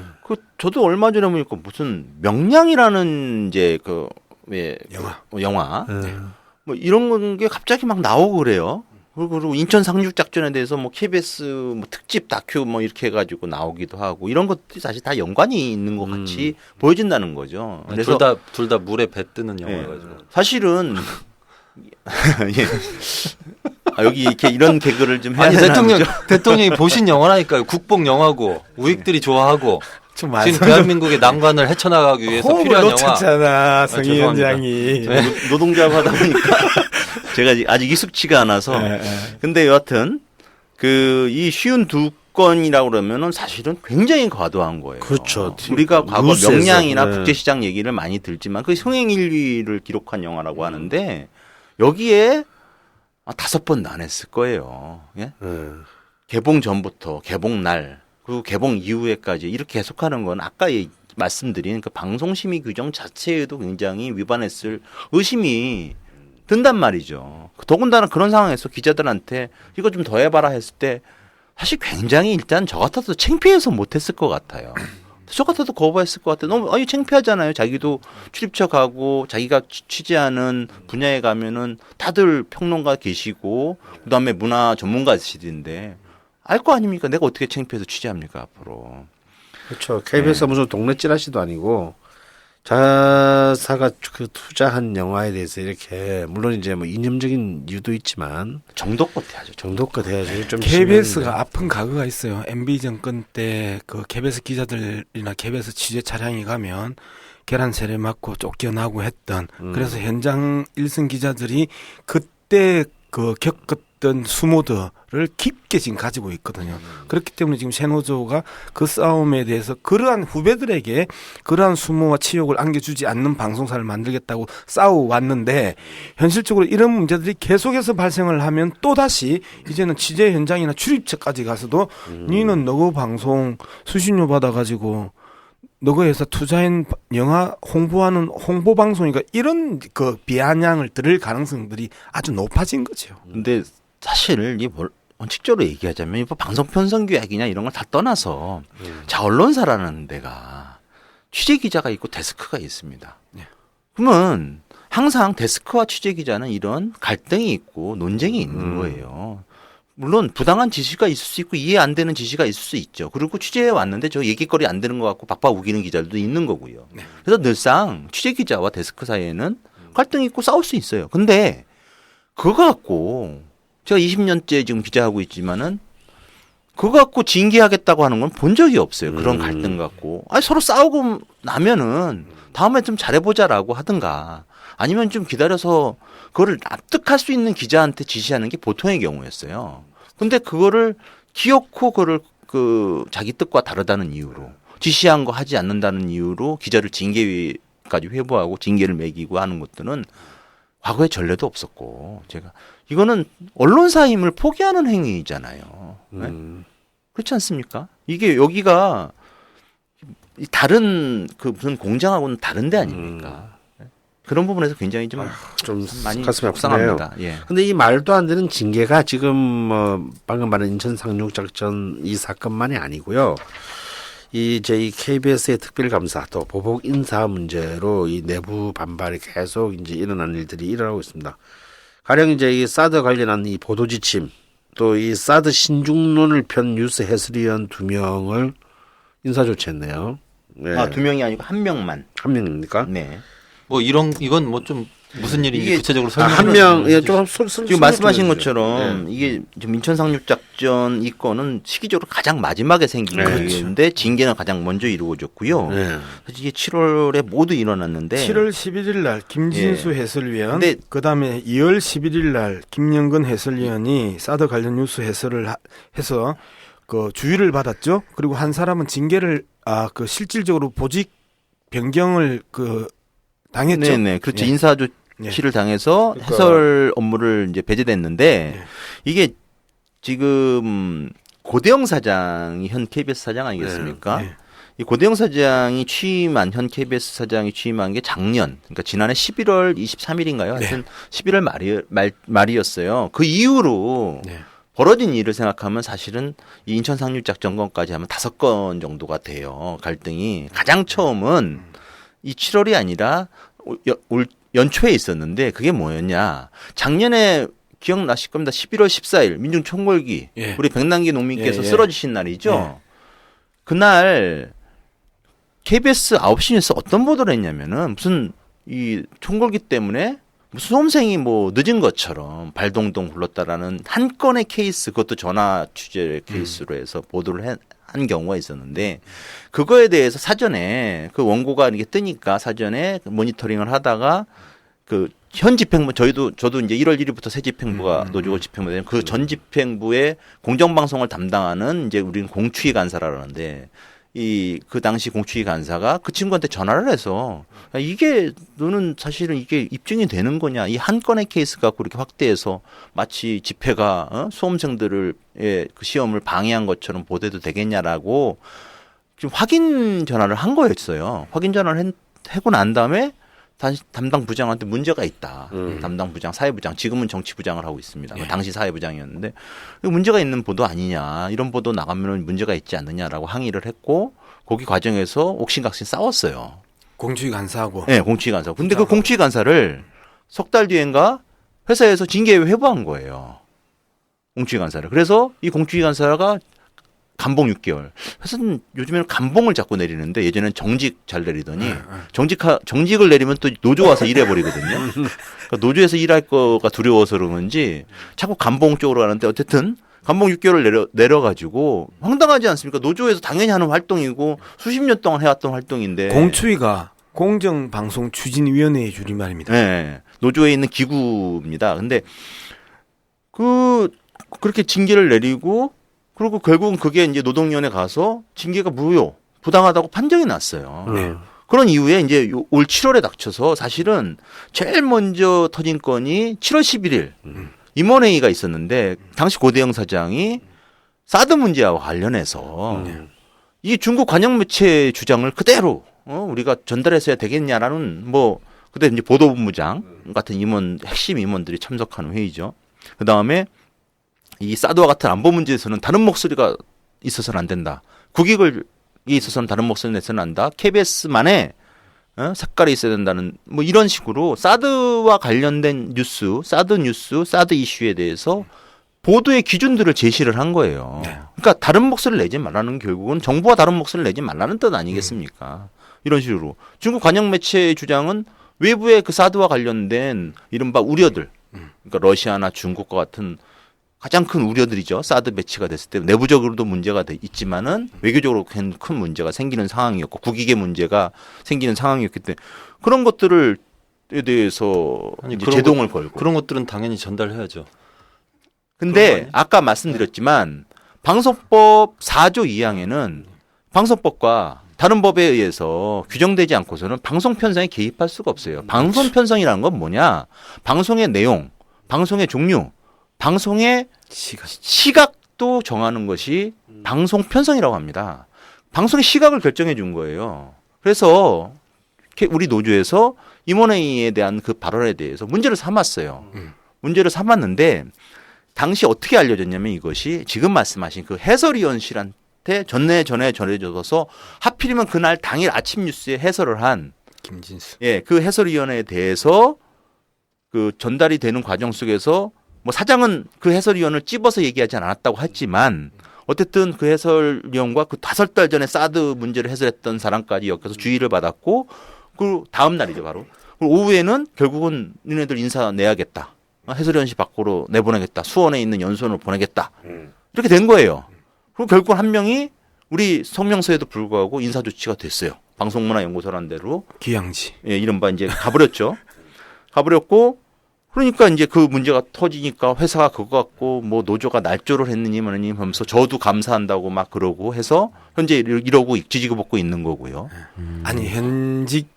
저도 얼마 전에 보니까 무슨 명량이라는 이제 영화 뭐 이런 게 갑자기 막 나오고 그래요. 그리고 인천 상륙 작전에 대해서 KBS 특집 다큐 이렇게 해가지고 나오기도 하고 이런 것들이 사실 다 연관이 있는 것 같이 보여진다는 거죠. 그래서 둘 다 물에 배 뜨는 영화가지고. 사실은 예. 여기 이렇게 이런 개그를 좀 해야 아니 되나 대통령이 보신 영화라니까요. 국뽕 영화고 우익들이 좋아하고 지금 대한민국의 난관을 헤쳐나가기 위해서 필요한 영화. 놓쳤잖아, 성희 위원장이. 노동자고 하다 보니까 제가 아직 익숙치가 않아서. 근데 여하튼 이 쉬운 두 건이라고 그러면은 사실은 굉장히 과도한 거예요. 그렇죠. 우리가 과거 뉴스에서, 명량이나 네. 국제시장 얘기를 많이 들지만 흥행 1위를 기록한 영화라고 하는데 여기에 5번 난했을 거예요. 예? 개봉 전부터 개봉 날 그리고 개봉 이후에까지 이렇게 계속하는 건 아까 말씀드린 방송심의 규정 자체에도 굉장히 위반했을 의심이 든단 말이죠. 더군다나 그런 상황에서 기자들한테 이거 좀 더 해봐라 했을 때 사실 굉장히 일단 저 같아도 창피해서 못했을 것 같아요. 저 같아도 거부했을 것 같아요. 너무 창피하잖아요. 자기도 출입처 가고 자기가 취재하는 분야에 가면은 다들 평론가 계시고 그다음에 문화 전문가시던데 알 거 아닙니까? 내가 어떻게 창피해서 취재합니까 앞으로? 그렇죠. KBS가 무슨 동네 찌라시도 아니고 자사가 투자한 영화에 대해서 이렇게 물론 이제 이념적인 이유도 있지만 정도껏 해야죠. 정도껏 해야지. 좀 KBS가 아픈 과거가 있어요. MB 정권 때 KBS 기자들이나 KBS 취재 차량이 가면 계란 세례 맞고 쫓겨나고 했던 그래서 현장 1승 기자들이 그때 겪었던 수모들을 깊게 지금 가지고 있거든요. 그렇기 때문에 지금 세노조가 그 싸움에 대해서 그러한 후배들에게 그러한 수모와 치욕을 안겨주지 않는 방송사를 만들겠다고 싸워왔는데 현실적으로 이런 문제들이 계속해서 발생을 하면 또다시 이제는 취재 현장이나 출입처까지 가서도 니는 너거 방송 수신료 받아가지고 너거 회사 투자한 영화 홍보하는 홍보 방송이니까 이런 비아냥을 들을 가능성들이 아주 높아진 거죠. 근데 사실 원칙적으로 얘기하자면 이거 방송 편성 규약이냐 이런 걸 다 떠나서 자 언론사라는 데가 취재 기자가 있고 데스크가 있습니다. 그러면 항상 데스크와 취재 기자는 이런 갈등이 있고 논쟁이 있는 거예요. 물론 부당한 지시가 있을 수 있고 이해 안 되는 지시가 있을 수 있죠. 그리고 취재해 왔는데 저 얘기거리 안 되는 것 같고 박박 우기는 기자들도 있는 거고요. 그래서 늘상 취재 기자와 데스크 사이에는 갈등이 있고 싸울 수 있어요. 근데 그거 갖고 제가 20년째 지금 기자하고 있지만은 그거 갖고 징계하겠다고 하는 건 본 적이 없어요. 그런 갈등 갖고. 서로 싸우고 나면은 다음에 좀 잘해보자라고 하든가 아니면 좀 기다려서 그거를 납득할 수 있는 기자한테 지시하는 게 보통의 경우였어요. 근데 그거를 기어코 그거를 자기 뜻과 다르다는 이유로 지시한 거 하지 않는다는 이유로 기자를 징계까지 회부하고 징계를 매기고 하는 것들은 과거에 전례도 없었고 제가 이거는 언론사 힘을 포기하는 행위잖아요. 네? 그렇지 않습니까? 이게 여기가 다른 그 무슨 공장하고는 다른 데 아닙니까? 그런 부분에서 굉장히 좀 많이 가슴이 아프네요. 속상합니다. 예. 근데 이 말도 안 되는 징계가 지금 방금 말한 인천 상륙작전 이 사건만이 아니고요. 이 저희 KBS의 특별감사 또 보복 인사 문제로 이 내부 반발이 계속 이제 일어난 일들이 일어나고 있습니다. 가령 이제 이 사드 관련한 이 보도 지침 또 이 사드 신중론을 편 뉴스 해설위원 2명을 인사 조치했네요. 네. 아, 2명이 아니고 1명만. 한 명입니까? 네. 뭐 이건 뭐 좀 무슨 일인지 이게 구체적으로 한 설명을 명, 예, 해주세요. 좀 지금 말씀하신 설명 좀 것처럼 해주세요. 네. 이게 지금 인천 상륙작전 이 건은 시기적으로 가장 마지막에 생긴 네. 일인데 징계는 가장 먼저 이루어졌고요. 네. 사실 이게 7월에 모두 일어났는데 7월 11일 날 김진수 해설위원, 근데- 그다음에 2월 11일 날 김영근 해설위원이 사드 관련 뉴스 해설을 해서 그 주의를 받았죠. 그리고 한 사람은 징계를 그 실질적으로 보직 변경을 당했죠. 네네 그렇죠. 예. 인사 조치를 당해서 그러니까- 해설 업무를 이제 배제됐는데 예. 이게 지금 고대영 사장이 현 KBS 사장 아니겠습니까? 예. 이 고대영 사장이 취임한 현 KBS 사장이 취임한 게 작년, 그러니까 지난해 11월 23일인가요? 하여튼 11월 말이었어요. 그 이후로 네. 벌어진 일을 생각하면 사실은 이 인천 상륙작전건까지 하면 5건 정도가 돼요. 갈등이 가장 처음은 이 7월이 아니라 올 연초에 있었는데 그게 뭐였냐? 작년에 기억나실 겁니다. 11월 14일 민중 총궐기 예. 우리 백남기 농민께서 예, 예. 쓰러지신 날이죠. 예. 그날 KBS 9시 뉴스 어떤 보도를 했냐면은 무슨 이 총궐기 때문에 무슨 수험생이 뭐 늦은 것처럼 발동동 굴렀다라는 한 건의 케이스, 그것도 전화 취재 케이스로 해서 보도를 한 경우가 있었는데 그거에 대해서 사전에 그 원고가 이렇게 뜨니까 사전에 모니터링을 하다가 그 현 집행부 저도 이제 1월 1일부터 새 집행부가 노조고 집행부가 되는 그 전 집행부의 공정방송을 담당하는 이제 우리는 공추위 간사라는데 그 당시 공추위 간사가 그 친구한테 전화를 해서 이게 너는 사실은 이게 입증이 되는 거냐, 이 한 건의 케이스 갖고 이렇게 확대해서 마치 집회가 수험생들을 그 시험을 방해한 것처럼 보도해도 되겠냐라고 좀 확인 전화를 한 거였어요. 확인 전화를 하고 난 다음에 담당 부장한테 문제가 있다. 담당 부장, 사회부장, 지금은 정치부장을 하고 있습니다. 예. 당시 사회부장이었는데 문제가 있는 보도 아니냐, 이런 보도 나가면 문제가 있지 않느냐라고 항의를 했고 거기 과정에서 옥신각신 싸웠어요. 공주위 간사하고. 네, 공추위 간사. 근데 그 공추위 간사를 석 달 뒤엔가 회사에서 징계 회부한 거예요. 공추위 간사를. 그래서 이 공추위 간사가 감봉 6개월. 회사는 요즘에는 감봉을 자꾸 내리는데 예전에는 정직 잘 내리더니 정직을 내리면 또 노조 와서 일해버리거든요. 그러니까 노조에서 일할 거가 두려워서 그런지 자꾸 감봉 쪽으로 가는데 어쨌든 감봉 6개월을 내려가지고 황당하지 않습니까? 노조에서 당연히 하는 활동이고 수십 년 동안 해왔던 활동인데. 공추위가 공정방송추진위원회의 줄임말입니다. 네. 노조에 있는 기구입니다. 근데 그렇게 징계를 내리고 그리고 결국은 그게 이제 노동위원회 가서 징계가 무효, 부당하다고 판정이 났어요. 그런 이후에 이제 올 7월에 닥쳐서 사실은 제일 먼저 터진 건이 7월 11일 임원회의가 있었는데 당시 고대영 사장이 사드 문제와 관련해서 이 중국 관영 매체 주장을 그대로 우리가 전달했어야 되겠냐라는 그때 이제 보도본부장 같은 핵심 임원들이 참석하는 회의죠. 그 다음에 이 사드와 같은 안보 문제에서는 다른 목소리가 있어서는 안 된다. 국익을 있어서는 다른 목소리를 내서는 안 된다. KBS만의 색깔이 있어야 된다는 이런 식으로 사드와 관련된 뉴스, 사드 이슈에 대해서 보도의 기준들을 제시를 한 거예요. 그러니까 다른 목소리를 내지 말라는, 결국은 정부와 다른 목소리를 내지 말라는 뜻 아니겠습니까? 이런 식으로 중국 관영 매체의 주장은 외부의 그 사드와 관련된 이른바 우려들, 그러니까 러시아나 중국과 같은 가장 큰 우려들이죠. 사드 배치가 됐을 때 내부적으로도 문제가 있지만은 외교적으로 큰 문제가 생기는 상황이었고 국익의 문제가 생기는 상황이었기 때문에 그런 것들에 대해서 이제 제동을 걸고 그런 것들은 당연히 전달해야죠. 근데 아까 말씀드렸지만 방송법 4조 2항에는 방송법과 다른 법에 의해서 규정되지 않고서는 방송 편성에 개입할 수가 없어요. 방송 편성이라는 건 뭐냐? 방송의 내용, 방송의 종류, 방송의 시각도 정하는 것이 방송 편성이라고 합니다. 방송의 시각을 결정해 준 거예요. 그래서 우리 노조에서 임원회의에 대한 그 발언에 대해서 문제를 삼았어요. 문제를 삼았는데 당시 어떻게 알려졌냐면 이것이 지금 말씀하신 그 해설위원실한테 전해져서 하필이면 그날 당일 아침 뉴스에 해설을 한 김진수. 예, 그 해설위원회에 대해서 그 전달이 되는 과정 속에서 뭐 사장은 그 해설위원을 찝어서 얘기하지 않았다고 했지만 어쨌든 그 해설위원과 그 5달 전에 사드 문제를 해설했던 사람까지 엮여서 주의를 받았고 그 다음 날이죠 바로. 그리고 오후에는 결국은 니네들 인사 내야겠다. 해설위원실 밖으로 내보내겠다. 수원에 있는 연수원으로 보내겠다. 이렇게 된 거예요. 그리고 결국 한 명이 우리 성명서에도 불구하고 인사 조치가 됐어요. 방송문화연구소라는 데로. 기양지. 예, 이른바 이제 가버렸죠. 가버렸고 그러니까 이제 그 문제가 터지니까 회사가 그거 갖고 뭐 노조가 날조를 했느니 뭐느니 하면서 저도 감사한다고 막 그러고 해서 현재 이러고 지지고 볶고 있는 거고요. 아니 현직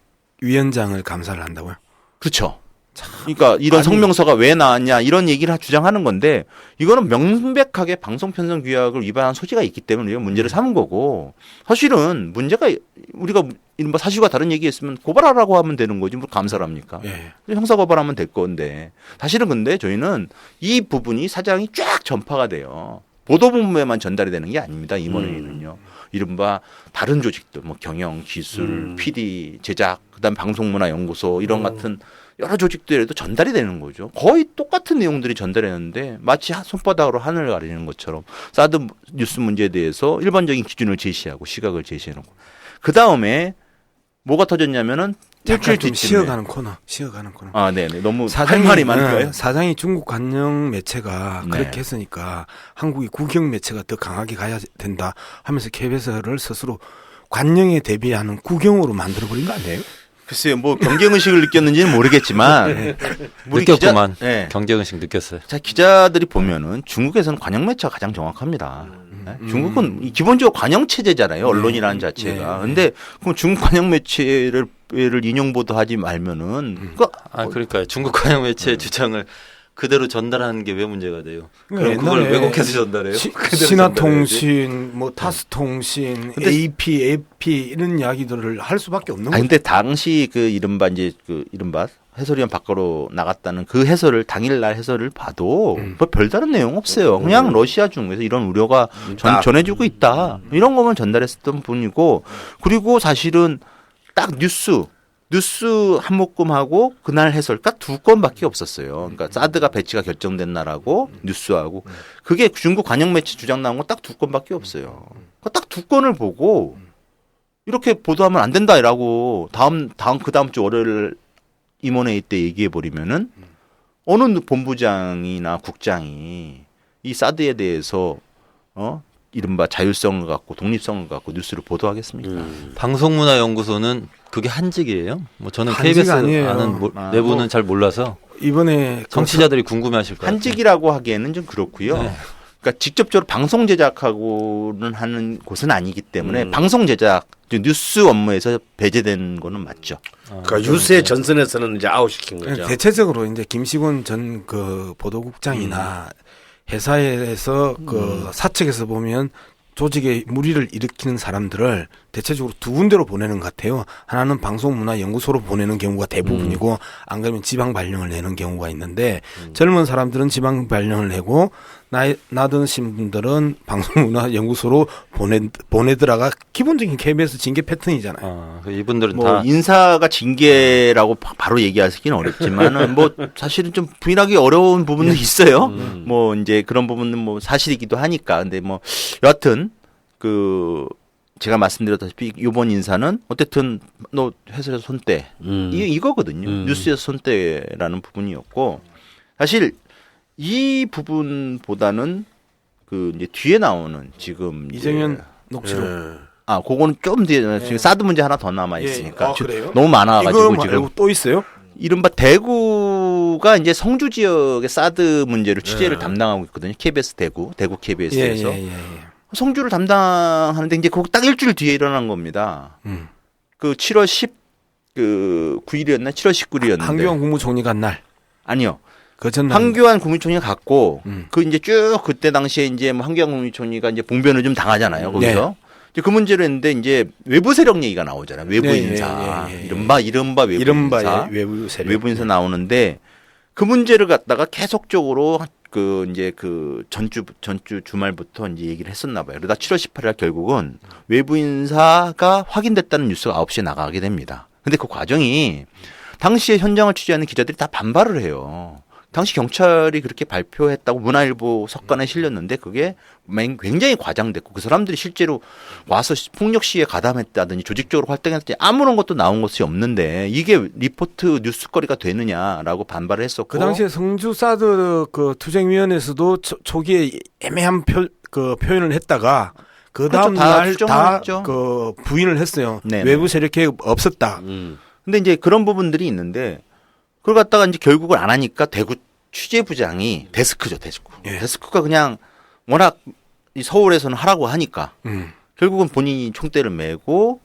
위원장을 감사를 한다고요? 그렇죠. 그러니까 이런 성명서가 왜 나왔냐 이런 얘기를 주장하는 건데 이거는 명백하게 방송 편성 규약을 위반한 소지가 있기 때문에 우리가 문제를 삼은 거고 사실은 문제가 우리가 이른바 사실과 다른 얘기했으면 고발하라고 하면 되는 거지 뭐 감사를 합니까? 예. 형사 고발하면 될 건데 사실은 근데 저희는 이 부분이 사장이 쫙 전파가 돼요. 보도본부에만 전달이 되는 게 아닙니다. 임원회의는요. 이른바 다른 조직들 뭐 경영, 기술, PD, 제작, 그다음 방송문화연구소 이런 같은 여러 조직들에도 전달이 되는 거죠. 거의 똑같은 내용들이 전달했는데 마치 손바닥으로 하늘을 가리는 것처럼 사드 뉴스 문제에 대해서 일반적인 기준을 제시하고 시각을 제시해놓고 그 다음에 뭐가 터졌냐면은 잠깐 일주일 좀 뒤쯤에 쉬어가는 코너. 아, 네네. 너무 사장이 할 말이 많을까요? 사장이 중국 관영 매체가 네. 그렇게 했으니까 한국이 국영 매체가 더 강하게 가야 된다 하면서 KBS를 스스로 관영에 대비하는 국영으로 만들어버린 거 아니에요? 글쎄요, 뭐 경쟁의식을 느꼈는지는 모르겠지만 우리 느꼈구만. 기자, 네. 경쟁의식 느꼈어요. 자, 기자들이 보면은 중국에서는 관영 매체가 가장 정확합니다. 네? 중국은 기본적으로 관영 체제잖아요. 언론이라는 자체가. 근데 그럼 중국 관영 매체를 인용 보도하지 말면은 그러니까 중국 관영 매체의 주장을 그대로 전달하는 게 왜 문제가 돼요? 그럼 그걸 옛날에 왜곡해서 전달해요? 그대로 신화통신, 뭐 타스통신, AP 이런 이야기들을 할 수밖에 없는 거죠. 근데 당시 그 이른바 해설위원 밖으로 나갔다는 그 해설을 당일날 해설을 봐도 뭐 별다른 내용 없어요. 그냥 러시아 중에서 이런 우려가 전해주고 있다. 이런 거만 전달했었던 분이고 그리고 사실은 딱 뉴스 한 묶음하고 그날 해설 딱 2건밖에 없었어요. 그러니까 사드가 배치가 결정된 날하고 뉴스하고 그게 중국 관영 매체 주장 나온 건 딱 2건밖에 없어요. 딱 2건을 보고 이렇게 보도하면 안 된다라고 그 다음 주 월요일 임원회의 때 얘기해 버리면은 어느 본부장이나 국장이 이 사드에 대해서 이른바 자율성을 갖고 독립성을 갖고 뉴스를 보도하겠습니까? 방송문화연구소는 그게 한직이에요? 뭐 저는 한직 KBS 아니에요. 아는 내부는 잘 몰라서 이번에 정치자들이 궁금해하실 거예요. 한직이라고 하기에는 좀 그렇고요. 네. 그러니까 직접적으로 방송 제작하고는 하는 곳은 아니기 때문에 방송 제작 뉴스 업무에서 배제된 거는 맞죠. 그러니까 뉴스의 전선에서는 이제 아웃시킨 거죠. 대체적으로 이제 김시곤 전 그 보도국장이나 회사에서 그 사측에서 보면 조직에 무리를 일으키는 사람들을 대체적으로 2군데로 보내는 것 같아요. 하나는 방송문화연구소로 보내는 경우가 대부분이고 안 그러면 지방 발령을 내는 경우가 있는데 젊은 사람들은 지방 발령을 내고 나 드신 분들은 방송문화연구소로 보내더라가 기본적인 KBS 징계 패턴이잖아요. 이분들은 뭐 다 인사가 징계라고 바로 얘기하기는 어렵지만은 뭐 사실은 좀 부인하기 어려운 부분도 있어요. 뭐 이제 그런 부분은 뭐 사실이기도 하니까. 근데 뭐 여하튼 그 제가 말씀드렸다시피 이번 인사는 어쨌든 너 회사에서 손대 이거거든요. 뉴스에서 손대라는 부분이었고 사실 이 부분보다는 그 이제 뒤에 나오는 지금 이정현 녹취록. 그거는 좀 뒤에 지금 사드 문제 하나 더 남아 있으니까 그래요? 너무 많아가지고 이거 지금 말고 또 있어요? 이른바 대구가 이제 성주 지역의 사드 문제를 취재를 담당하고 있거든요. KBS 대구 KBS에서. 성주를 담당하는데 이제 그 딱 일주일 뒤에 일어난 겁니다. 그 7월 9일이었나 7월 19일이었는데 한교안 국무총리가 한 날. 아니요. 그 전날. 황교안 국무총리가 갔고 그 이제 쭉 그때 당시에 이제 뭐 황교안 국무총리가 이제 봉변을 좀 당하잖아요. 거기서. 이제 그 문제를 했는데 이제 외부 세력 얘기가 나오잖아요. 외부 네, 인사. 예. 이른바 외부 이른바 인사. 외부 세력. 외부 인사 나오는데 그 문제를 갖다가 계속적으로 그 이제 그 전주 주말부터 이제 얘기를 했었나 봐요. 그러다 7월 18일 결국은 외부 인사가 확인됐다는 뉴스가 9시에 나가게 됩니다. 근데 그 과정이 당시에 현장을 취재하는 기자들이 다 반발을 해요. 당시 경찰이 그렇게 발표했다고 문화일보 석간에 실렸는데 그게 굉장히 과장됐고 그 사람들이 실제로 와서 폭력 시위에 가담했다든지 조직적으로 활동했다든지 아무런 것도 나온 것이 없는데 이게 리포트 뉴스거리가 되느냐라고 반발을 했었고 그 당시에 성주 사드 그 투쟁위원회에서도 초기에 애매한 표현을 했다가 그 다음 그렇죠. 다 날 수정을 다 했죠. 그 부인을 했어요. 네네. 외부 세력 개입 없었다. 근데 이제 그런 부분들이 있는데 그걸 갖다가 이제 결국을 안 하니까 대구 취재부장이 데스크죠, 데스크. 예. 데스크가 그냥 워낙 이 서울에서는 하라고 하니까 결국은 본인이 총대를 메고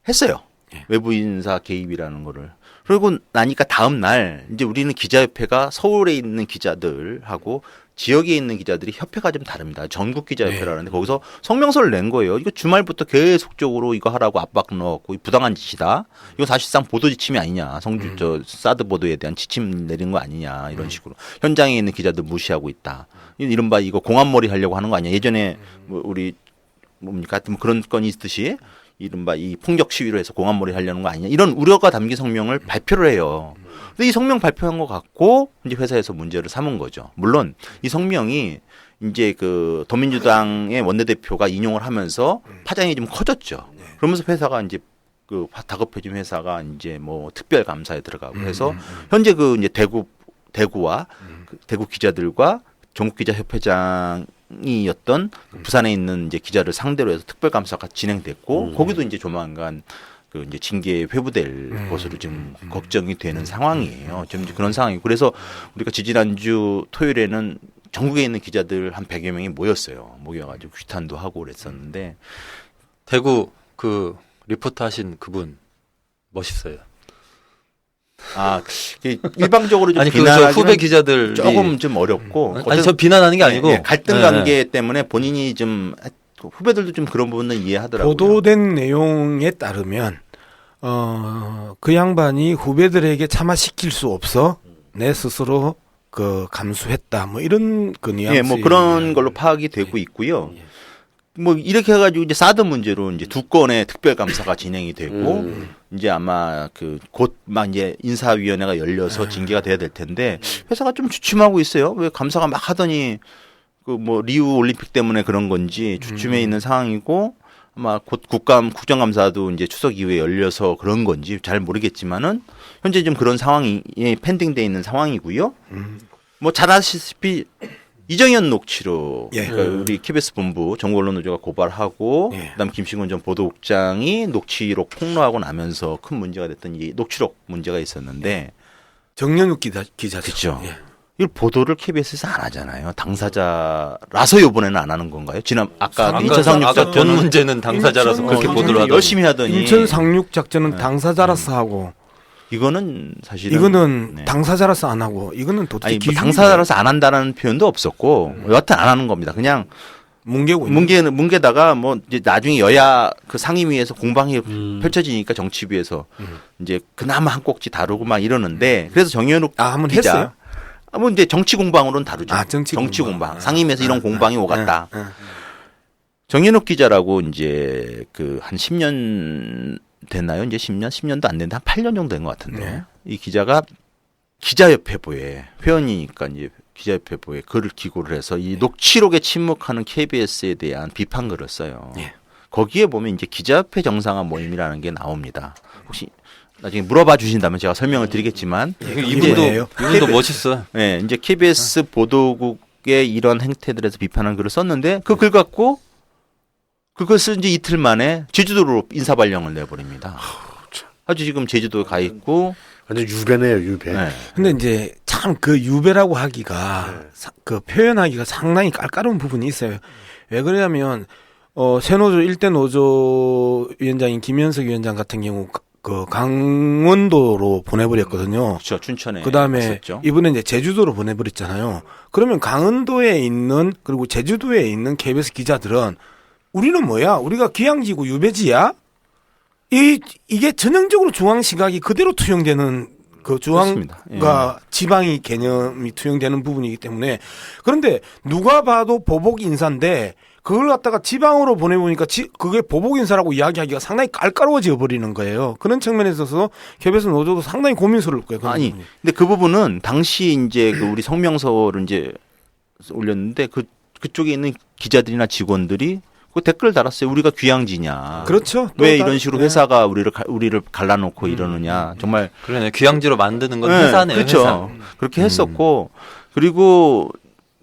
했어요. 예. 외부 인사 개입이라는 거를. 그러고 나니까 다음 날 이제 우리는 기자협회가 서울에 있는 기자들하고 지역에 있는 기자들이 협회가 좀 다릅니다. 전국 기자협회라는데 거기서 성명서를 낸 거예요. 이거 주말부터 계속적으로 이거 하라고 압박 넣었고 부당한 짓이다. 이거 사실상 보도 지침이 아니냐. 성주 저 사드 보도에 대한 지침 내린 거 아니냐. 이런 식으로 현장에 있는 기자들 무시하고 있다. 이른바 이거 공안몰이 하려고 하는 거 아니야. 예전에 뭐 우리 뭡니까 하여튼 뭐 그런 건이 있듯이 이른바 이 폭력 시위로 해서 공안몰이 하려는 거 아니냐. 이런 우려가 담긴 성명을 발표를 해요. 근데 이 성명 발표한 것 갖고 이제 회사에서 문제를 삼은 거죠. 물론 이 성명이 이제 그 더민주당의 원내대표가 인용을 하면서 파장이 좀 커졌죠. 그러면서 회사가 이제 그 다급해진 회사가 이제 뭐 특별 감사에 들어가고 해서 현재 그 이제 대구와 그 대구 기자들과 전국기자협회장이었던 부산에 있는 이제 기자를 상대로 해서 특별 감사가 진행됐고 거기도 이제 조만간 그 이제 징계에 회부될 것으로 지금 걱정이 되는 상황이에요. 지금 이제 그런 상황이고 그래서 우리가 지지난주 토요일에는 전국에 있는 기자들 한 100여 명이 모였어요. 모여가지고 규탄도 하고 그랬었는데 대구 그 리포터 하신 그분 멋있어요. 아 일방적으로 좀 아니 그 비난하기는 후배 기자들 조금 좀 어렵고 아니 저 비난하는 게 아니고 갈등 네. 관계 때문에 본인이 좀 후배들도 좀 그런 부분은 이해하더라고요. 보도된 내용에 따르면 그 양반이 후배들에게 참아시킬 수 없어 내 스스로 그 감수했다 뭐 이런 그 뉘앙스. 예, 뭐 그런 걸로 파악이 되고 있고요. 뭐 이렇게 해가지고 이제 사드 문제로 이제 2건의 특별 감사가 진행이 되고 이제 아마 그 곧 막 이제 인사위원회가 열려서 징계가 돼야 될 텐데 회사가 좀 주춤하고 있어요. 왜 감사가 막 하더니 그 뭐 리우 올림픽 때문에 그런 건지 주춤해 있는 상황이고 아마 곧 국정감사도 이제 추석 이후에 열려서 그런 건지 잘 모르겠지만은 현재 좀 그런 상황이 펜딩돼 있는 상황이고요. 뭐 잘 아시다시피 이정현 녹취록 예. 그러니까 우리 KBS 본부 정보언론노조가 고발하고 예. 그다음 김신곤 전 보도국장이 녹취록 폭로하고 나면서 큰 문제가 됐던 이 녹취록 문제가 있었는데 정연욱 기자죠. 그렇죠. 예. 이 보도를 KBS에서 안 하잖아요. 당사자라서 이번에는 안 하는 건가요? 지난 아까 인천 상륙 아까 전 작전은 문제는 당사자라서 인천 그렇게 보도를 하더니 열심히 하더니 인천 상륙 작전은 당사자라서 하고 이거는 사실은 이거는 네. 당사자라서 안 하고 이거는 도대체 아니 뭐 기준이 당사자라서 안 한다는 표현도 없었고 여하튼 안 하는 겁니다. 그냥 뭉개고 있는 뭉개다가 뭐 이제 나중에 여야 그 상임위에서 공방이 펼쳐지니까 정치부에서 이제 그나마 한 꼭지 다루고 막 이러는데 그래서 정현욱 한번 기자 했어요. 뭐 이제 정치 공방으로는 다루죠. 정치 공방. 상임위에서 이런 공방이 오갔다. 예. 정현욱 기자라고 이제 그 한 10년 됐나요? 이제 10년도 안 됐는데 한 8년 정도 된 것 같은데 네. 이 기자가 기자협회보에 회원이니까 이제 기자협회보에 글을 기고를 해서 이 녹취록에 침묵하는 KBS에 대한 비판글을 써요. 예. 거기에 보면 이제 기자협회 정상화 모임이라는 게 나옵니다. 혹시 나중에 물어봐 주신다면 제가 설명을 드리겠지만 뭐예요? 이분도 멋있어. 네, 이제 KBS 보도국의 이런 행태들에서 비판한 글을 썼는데 그 글 갖고 그걸 쓴 지 이틀 만에 제주도로 인사발령을 내버립니다. 아주 지금 제주도에 가 있고 완전 유배네요, 유배. 네. 근데 이제 참 그 유배라고 하기가 그 표현하기가 상당히 깔깔한 부분이 있어요. 왜 그러냐면 새노조 1대 노조 위원장인 김현석 위원장 같은 경우 그 강원도로 보내버렸거든요. 그렇죠. 춘천에 그다음에 있었죠. 이번에 이제 제주도로 보내버렸잖아요. 그러면 강원도에 있는 그리고 제주도에 있는 KBS 기자들은 우리는 뭐야? 우리가 귀향지고 유배지야? 이게 전형적으로 중앙 시각이 그대로 투영되는 그 그렇습니다. 중앙과 지방이 개념이 투영되는 부분이기 때문에 그런데 누가 봐도 보복 인사인데 그걸 갖다가 지방으로 보내보니까 그게 보복 인사라고 이야기하기가 상당히 깔깔워져 버리는 거예요. 그런 측면에 있어서 KBS 노조도 상당히 고민스러울 거예요. 그런 아니, 부분이. 근데 그 부분은 당시 이제 그 우리 성명서를 이제 올렸는데 그쪽에 있는 기자들이나 직원들이 그 댓글을 달았어요. 우리가 귀향지냐. 그렇죠. 왜 또 이런 식으로 네. 회사가 우리를 갈라놓고 이러느냐. 정말 그러네. 귀향지로 만드는 건 네, 회사네요. 그렇죠. 회사. 그렇게 했었고 그리고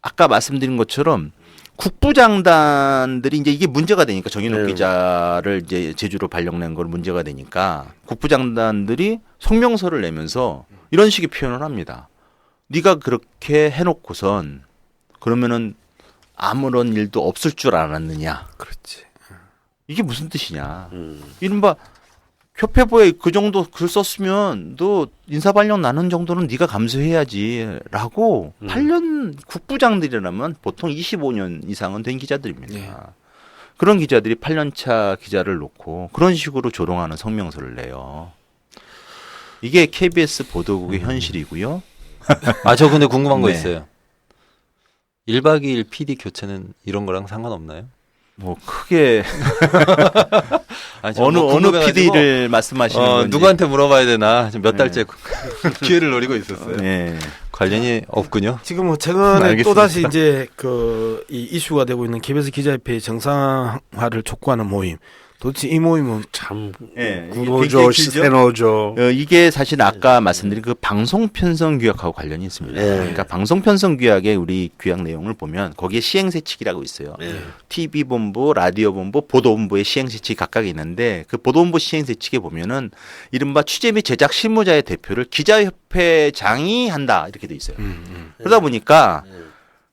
아까 말씀드린 것처럼 국부장단들이 이제 이게 문제가 되니까 정인욱 네. 기자를 이제 제주로 발령낸 걸 문제가 되니까 국부장단들이 성명서를 내면서 이런 식의 표현을 합니다. 네가 그렇게 해놓고선 그러면은 아무런 일도 없을 줄 알았느냐. 그렇지. 이게 무슨 뜻이냐. 이른바 협회부에 그 정도 글 썼으면 너 인사발령 나는 정도는 네가 감수해야지라고 8년 국부장들이라면 보통 25년 이상은 된 기자들입니다. 예. 그런 기자들이 8년차 기자를 놓고 그런 식으로 조롱하는 성명서를 내요. 이게 KBS 보도국의 현실이고요. 아, 저 근데 궁금한 거 네. 있어요. 1박 2일 PD 교체는 이런 거랑 상관없나요? 뭐 크게 아니, 저 어느 뭐 궁금해가지고, PD를 말씀하시는 건지. 누구한테 물어봐야 되나 몇 네. 달째 기회를 노리고 있었어요. 네. 관련이 없군요. 지금 뭐 최근에 알겠습니다. 또 다시 이제 그 이 이슈가 되고 있는 KBS 기자협회의 정상화를 촉구하는 모임. 도대체 이 모임은 참 예, 이게 구노조, 굉장히 길죠? 새노조. 이게 사실 아까 말씀드린 그 방송 편성 규약하고 관련이 있습니다. 네. 그러니까 방송 편성 규약의 우리 규약 내용을 보면 거기에 시행세칙이라고 있어요. 네. TV 본부, 라디오 본부, 보도 본부의 시행세칙이 각각 있는데 그 보도 본부 시행세칙에 보면은 이른바 취재 및 제작 실무자의 대표를 기자협회장이 한다 이렇게 돼 있어요. 그러다 보니까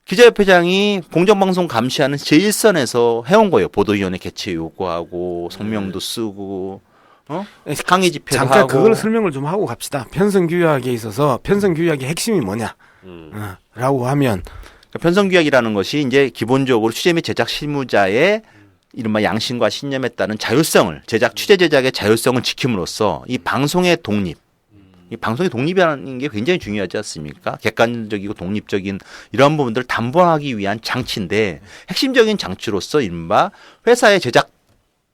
기자협회장이 공정방송 감시하는 제1선에서 해온 거예요. 보도위원회 개최 요구하고 성명도 쓰고 항의 집회도 잠깐 하고. 그걸 설명을 좀 하고 갑시다. 편성 규약에 있어서 편성 규약의 핵심이 뭐냐? 라고 하면 그러니까 편성규약이라는 것이 이제 기본적으로 취재 및 제작 실무자의 이른바 양심과 신념에 따른 자율성을 취재 제작의 자율성을 지킴으로써 이 방송의 독립, 이 방송의 독립이라는 게 굉장히 중요하지 않습니까? 객관적이고 독립적인 이러한 부분들을 담보하기 위한 장치인데 핵심적인 장치로서 이른바 회사의 제작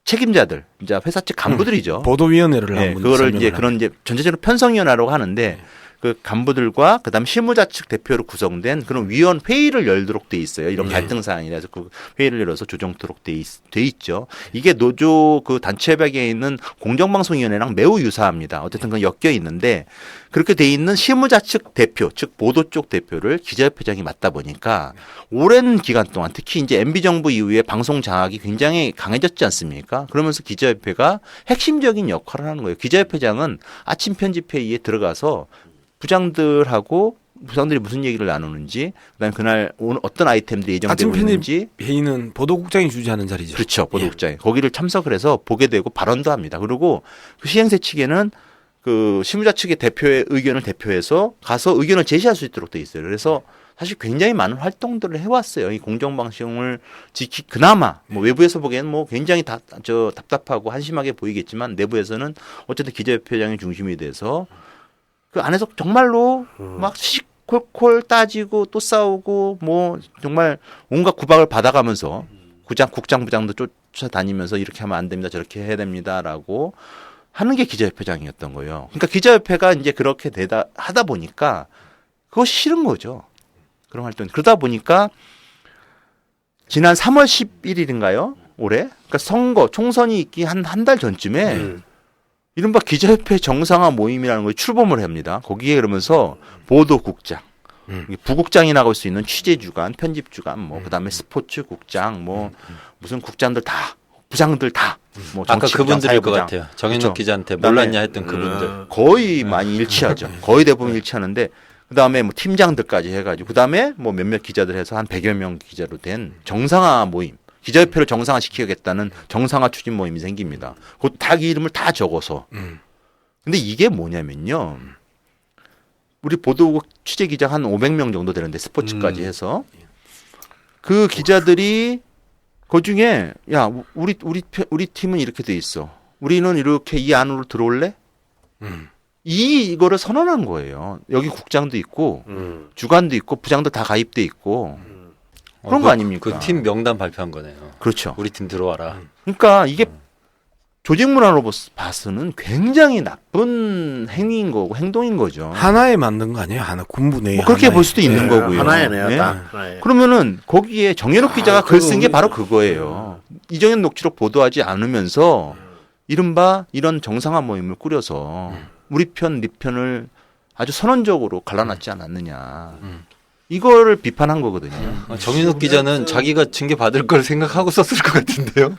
책임자들, 이제 회사 측 간부들이죠. 보도위원회를 네, 한번 그거를 설명을 이제 그런 이제 전체적으로 편성위원회라고 하는데 그 간부들과 그다음 실무자 측 대표로 구성된 그런 위원 회의를 열도록 돼 있어요. 이런 갈등 사항이라서 그 회의를 열어서 조정토록 돼 있죠. 이게 노조 그 단체 협약에 있는 공정방송위원회랑 매우 유사합니다. 어쨌든 그건 엮여 있는데 그렇게 돼 있는 실무자 측 대표, 즉 보도 쪽 대표를 기자협회장이 맡다 보니까 오랜 기간 동안 특히 이제 MB 정부 이후에 방송 장악이 굉장히 강해졌지 않습니까? 그러면서 기자협회가 핵심적인 역할을 하는 거예요. 기자협회장은 아침 편집회의에 들어가서 부장들이 무슨 얘기를 나누는지, 그다음에 그날 오늘 어떤 아이템들이 예정되고 아침 편집 있는지, 회의는 보도국장이 주재하는 자리죠. 그렇죠, 보도국장이 거기를 참석을 해서 보게 되고 발언도 합니다. 그리고 그 시행세 측에는 그 실무자 측의 대표의 의견을 대표해서 가서 의견을 제시할 수 있도록 돼 있어요. 그래서 사실 굉장히 많은 활동들을 해왔어요. 이 공정방송을 그나마 뭐 외부에서 보기에는 뭐 굉장히 답답하고 한심하게 보이겠지만 내부에서는 어쨌든 기자협회장이 중심이 돼서 그 안에서 정말로 막 시시콜콜 따지고 또 싸우고 뭐 정말 온갖 구박을 받아가면서 국장부장도 쫓아다니면서 이렇게 하면 안 됩니다. 저렇게 해야 됩니다라고 하는 게 기자협회장이었던 거예요. 그러니까 기자협회가 이제 그렇게 하다 보니까 그거 싫은 거죠. 그런 활동. 그러다 보니까 지난 3월 11일인가요? 올해? 그러니까 총선이 있기 한 달 전쯤에 이른바 기자협회 정상화 모임이라는 걸 출범을 합니다. 거기에 그러면서 보도국장, 부국장이 나갈 수 있는 취재주간, 편집주간, 뭐 그다음에 스포츠국장, 뭐 무슨 국장들 다, 부장들 다, 뭐 아까 정치부장, 그분들일 것 사회부장. 같아요. 정인욱 그렇죠. 기자한테 그다음에 몰랐냐 했던 그분들. 거의 많이 일치하죠. 거의 대부분 일치하는데 그다음에 뭐 팀장들까지 해가지고 그다음에 뭐 몇몇 기자들 해서 한 100여 명 기자로 된 정상화 모임. 기자협회를 정상화시키겠다는 정상화 추진 모임이 생깁니다. 그 자기 이름을 다 적어서. 근데 이게 뭐냐면요. 우리 보도국 취재 기자 한 500명 정도 되는데 스포츠까지 해서 그 기자들이 그 중에 야 우리 팀은 이렇게 돼 있어. 우리는 이렇게 이 안으로 들어올래? 이거를 선언한 거예요. 여기 국장도 있고 주관도 있고 부장도 다 가입돼 있고 그런 거 아닙니까? 그 팀 명단 발표한 거네요. 그렇죠. 우리 팀 들어와라. 그러니까 이게 조직 문화로 봐서는 굉장히 나쁜 행위인 거고 행동인 거죠. 하나에 만든 거 아니에요? 하나 군부 내에. 뭐 그렇게 하나에. 볼 수도 있는 거고요. 하나의 내였다. 네? 하나의. 그러면은 거기에 정현욱 기자가 글 쓴 게 그거 바로 그거예요. 이정현 녹취록 보도하지 않으면서 이른바 이런 정상화 모임을 꾸려서 우리 편, 네 편을 아주 선언적으로 갈라놨지 않았느냐. 이거를 비판한 거거든요. 정윤욱 기자는 자기가 징계 받을 걸 생각하고 썼을 것 같은데요.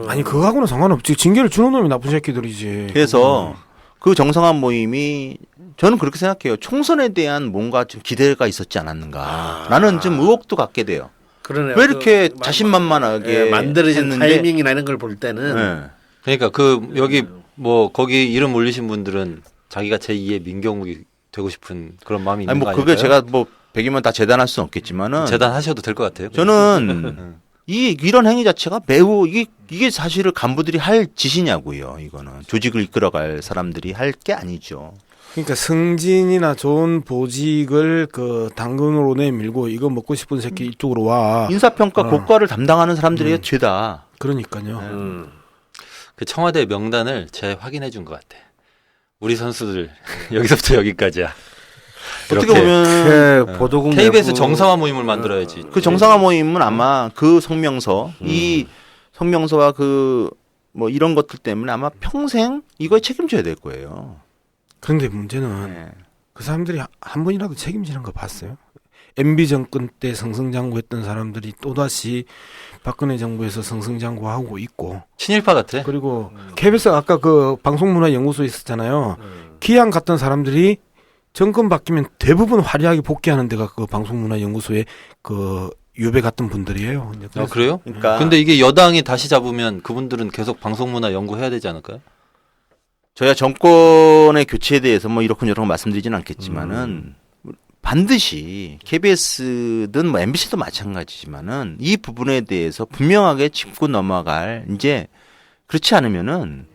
아니 그거하고는 상관없지. 징계를 주는 놈이 나쁜 새끼들이지. 그래서 그 정상화 모임이 저는 그렇게 생각해요. 총선에 대한 뭔가 좀 기대가 있었지 않았는가. 나는 좀 의혹도 갖게 돼요. 그러네요. 왜 이렇게 자신만만하게 만들어진 했는데 타이밍이나 이런 걸 볼 때는 네. 그러니까 그 여기 뭐 거기 이름 올리신 분들은 자기가 제2의 민경욱이 되고 싶은 그런 마음이 있는 아니 거 뭐 아닐까요? 그게 제가 뭐 100이면 다 재단할 수는 없겠지만은 재단하셔도 될 것 같아요. 저는 이런 행위 자체가 매우 이게 사실을 간부들이 할 짓이냐고요. 이거는 조직을 이끌어갈 사람들이 할 게 아니죠. 그러니까 승진이나 좋은 보직을 그 당근으로 내밀고 이거 먹고 싶은 새끼 이쪽으로 와. 인사평가 고과를 담당하는 사람들이 죄다. 그러니까요. 그 청와대 명단을 재확인해 준 것 같아. 우리 선수들 여기서부터 여기까지야. 어떻게 이렇게 보면 보도국 KBS 내부- 정상화 모임을 만들어야지. 그 정상화 모임은 아마 그 성명서, 이 성명서와 그 뭐 이런 것들 때문에 아마 평생 이거에 책임져야 될 거예요. 그런데 문제는 네. 그 사람들이 한 번이라도 책임지는 거 봤어요? MB 정권 때 승승장구했던 사람들이 또다시 박근혜 정부에서 승승장구하고 있고 친일파 같아. 그리고 KBS 아까 그 방송문화연구소에 있었잖아요. 기양 갔던 사람들이 정권 바뀌면 대부분 화려하게 복귀하는 데가 그 방송문화연구소에 그 유배 같은 분들이에요. 이제 아, 그래서 그래요? 그러니까 근데 이게 여당이 다시 잡으면 그분들은 계속 방송문화 연구해야 되지 않을까요? 저희가 정권의 교체에 대해서 뭐 이렇고 저렇고 말씀드리진 않겠지만은 반드시 KBS든 뭐 MBC도 마찬가지지만은 이 부분에 대해서 분명하게 짚고 넘어갈 이제 그렇지 않으면은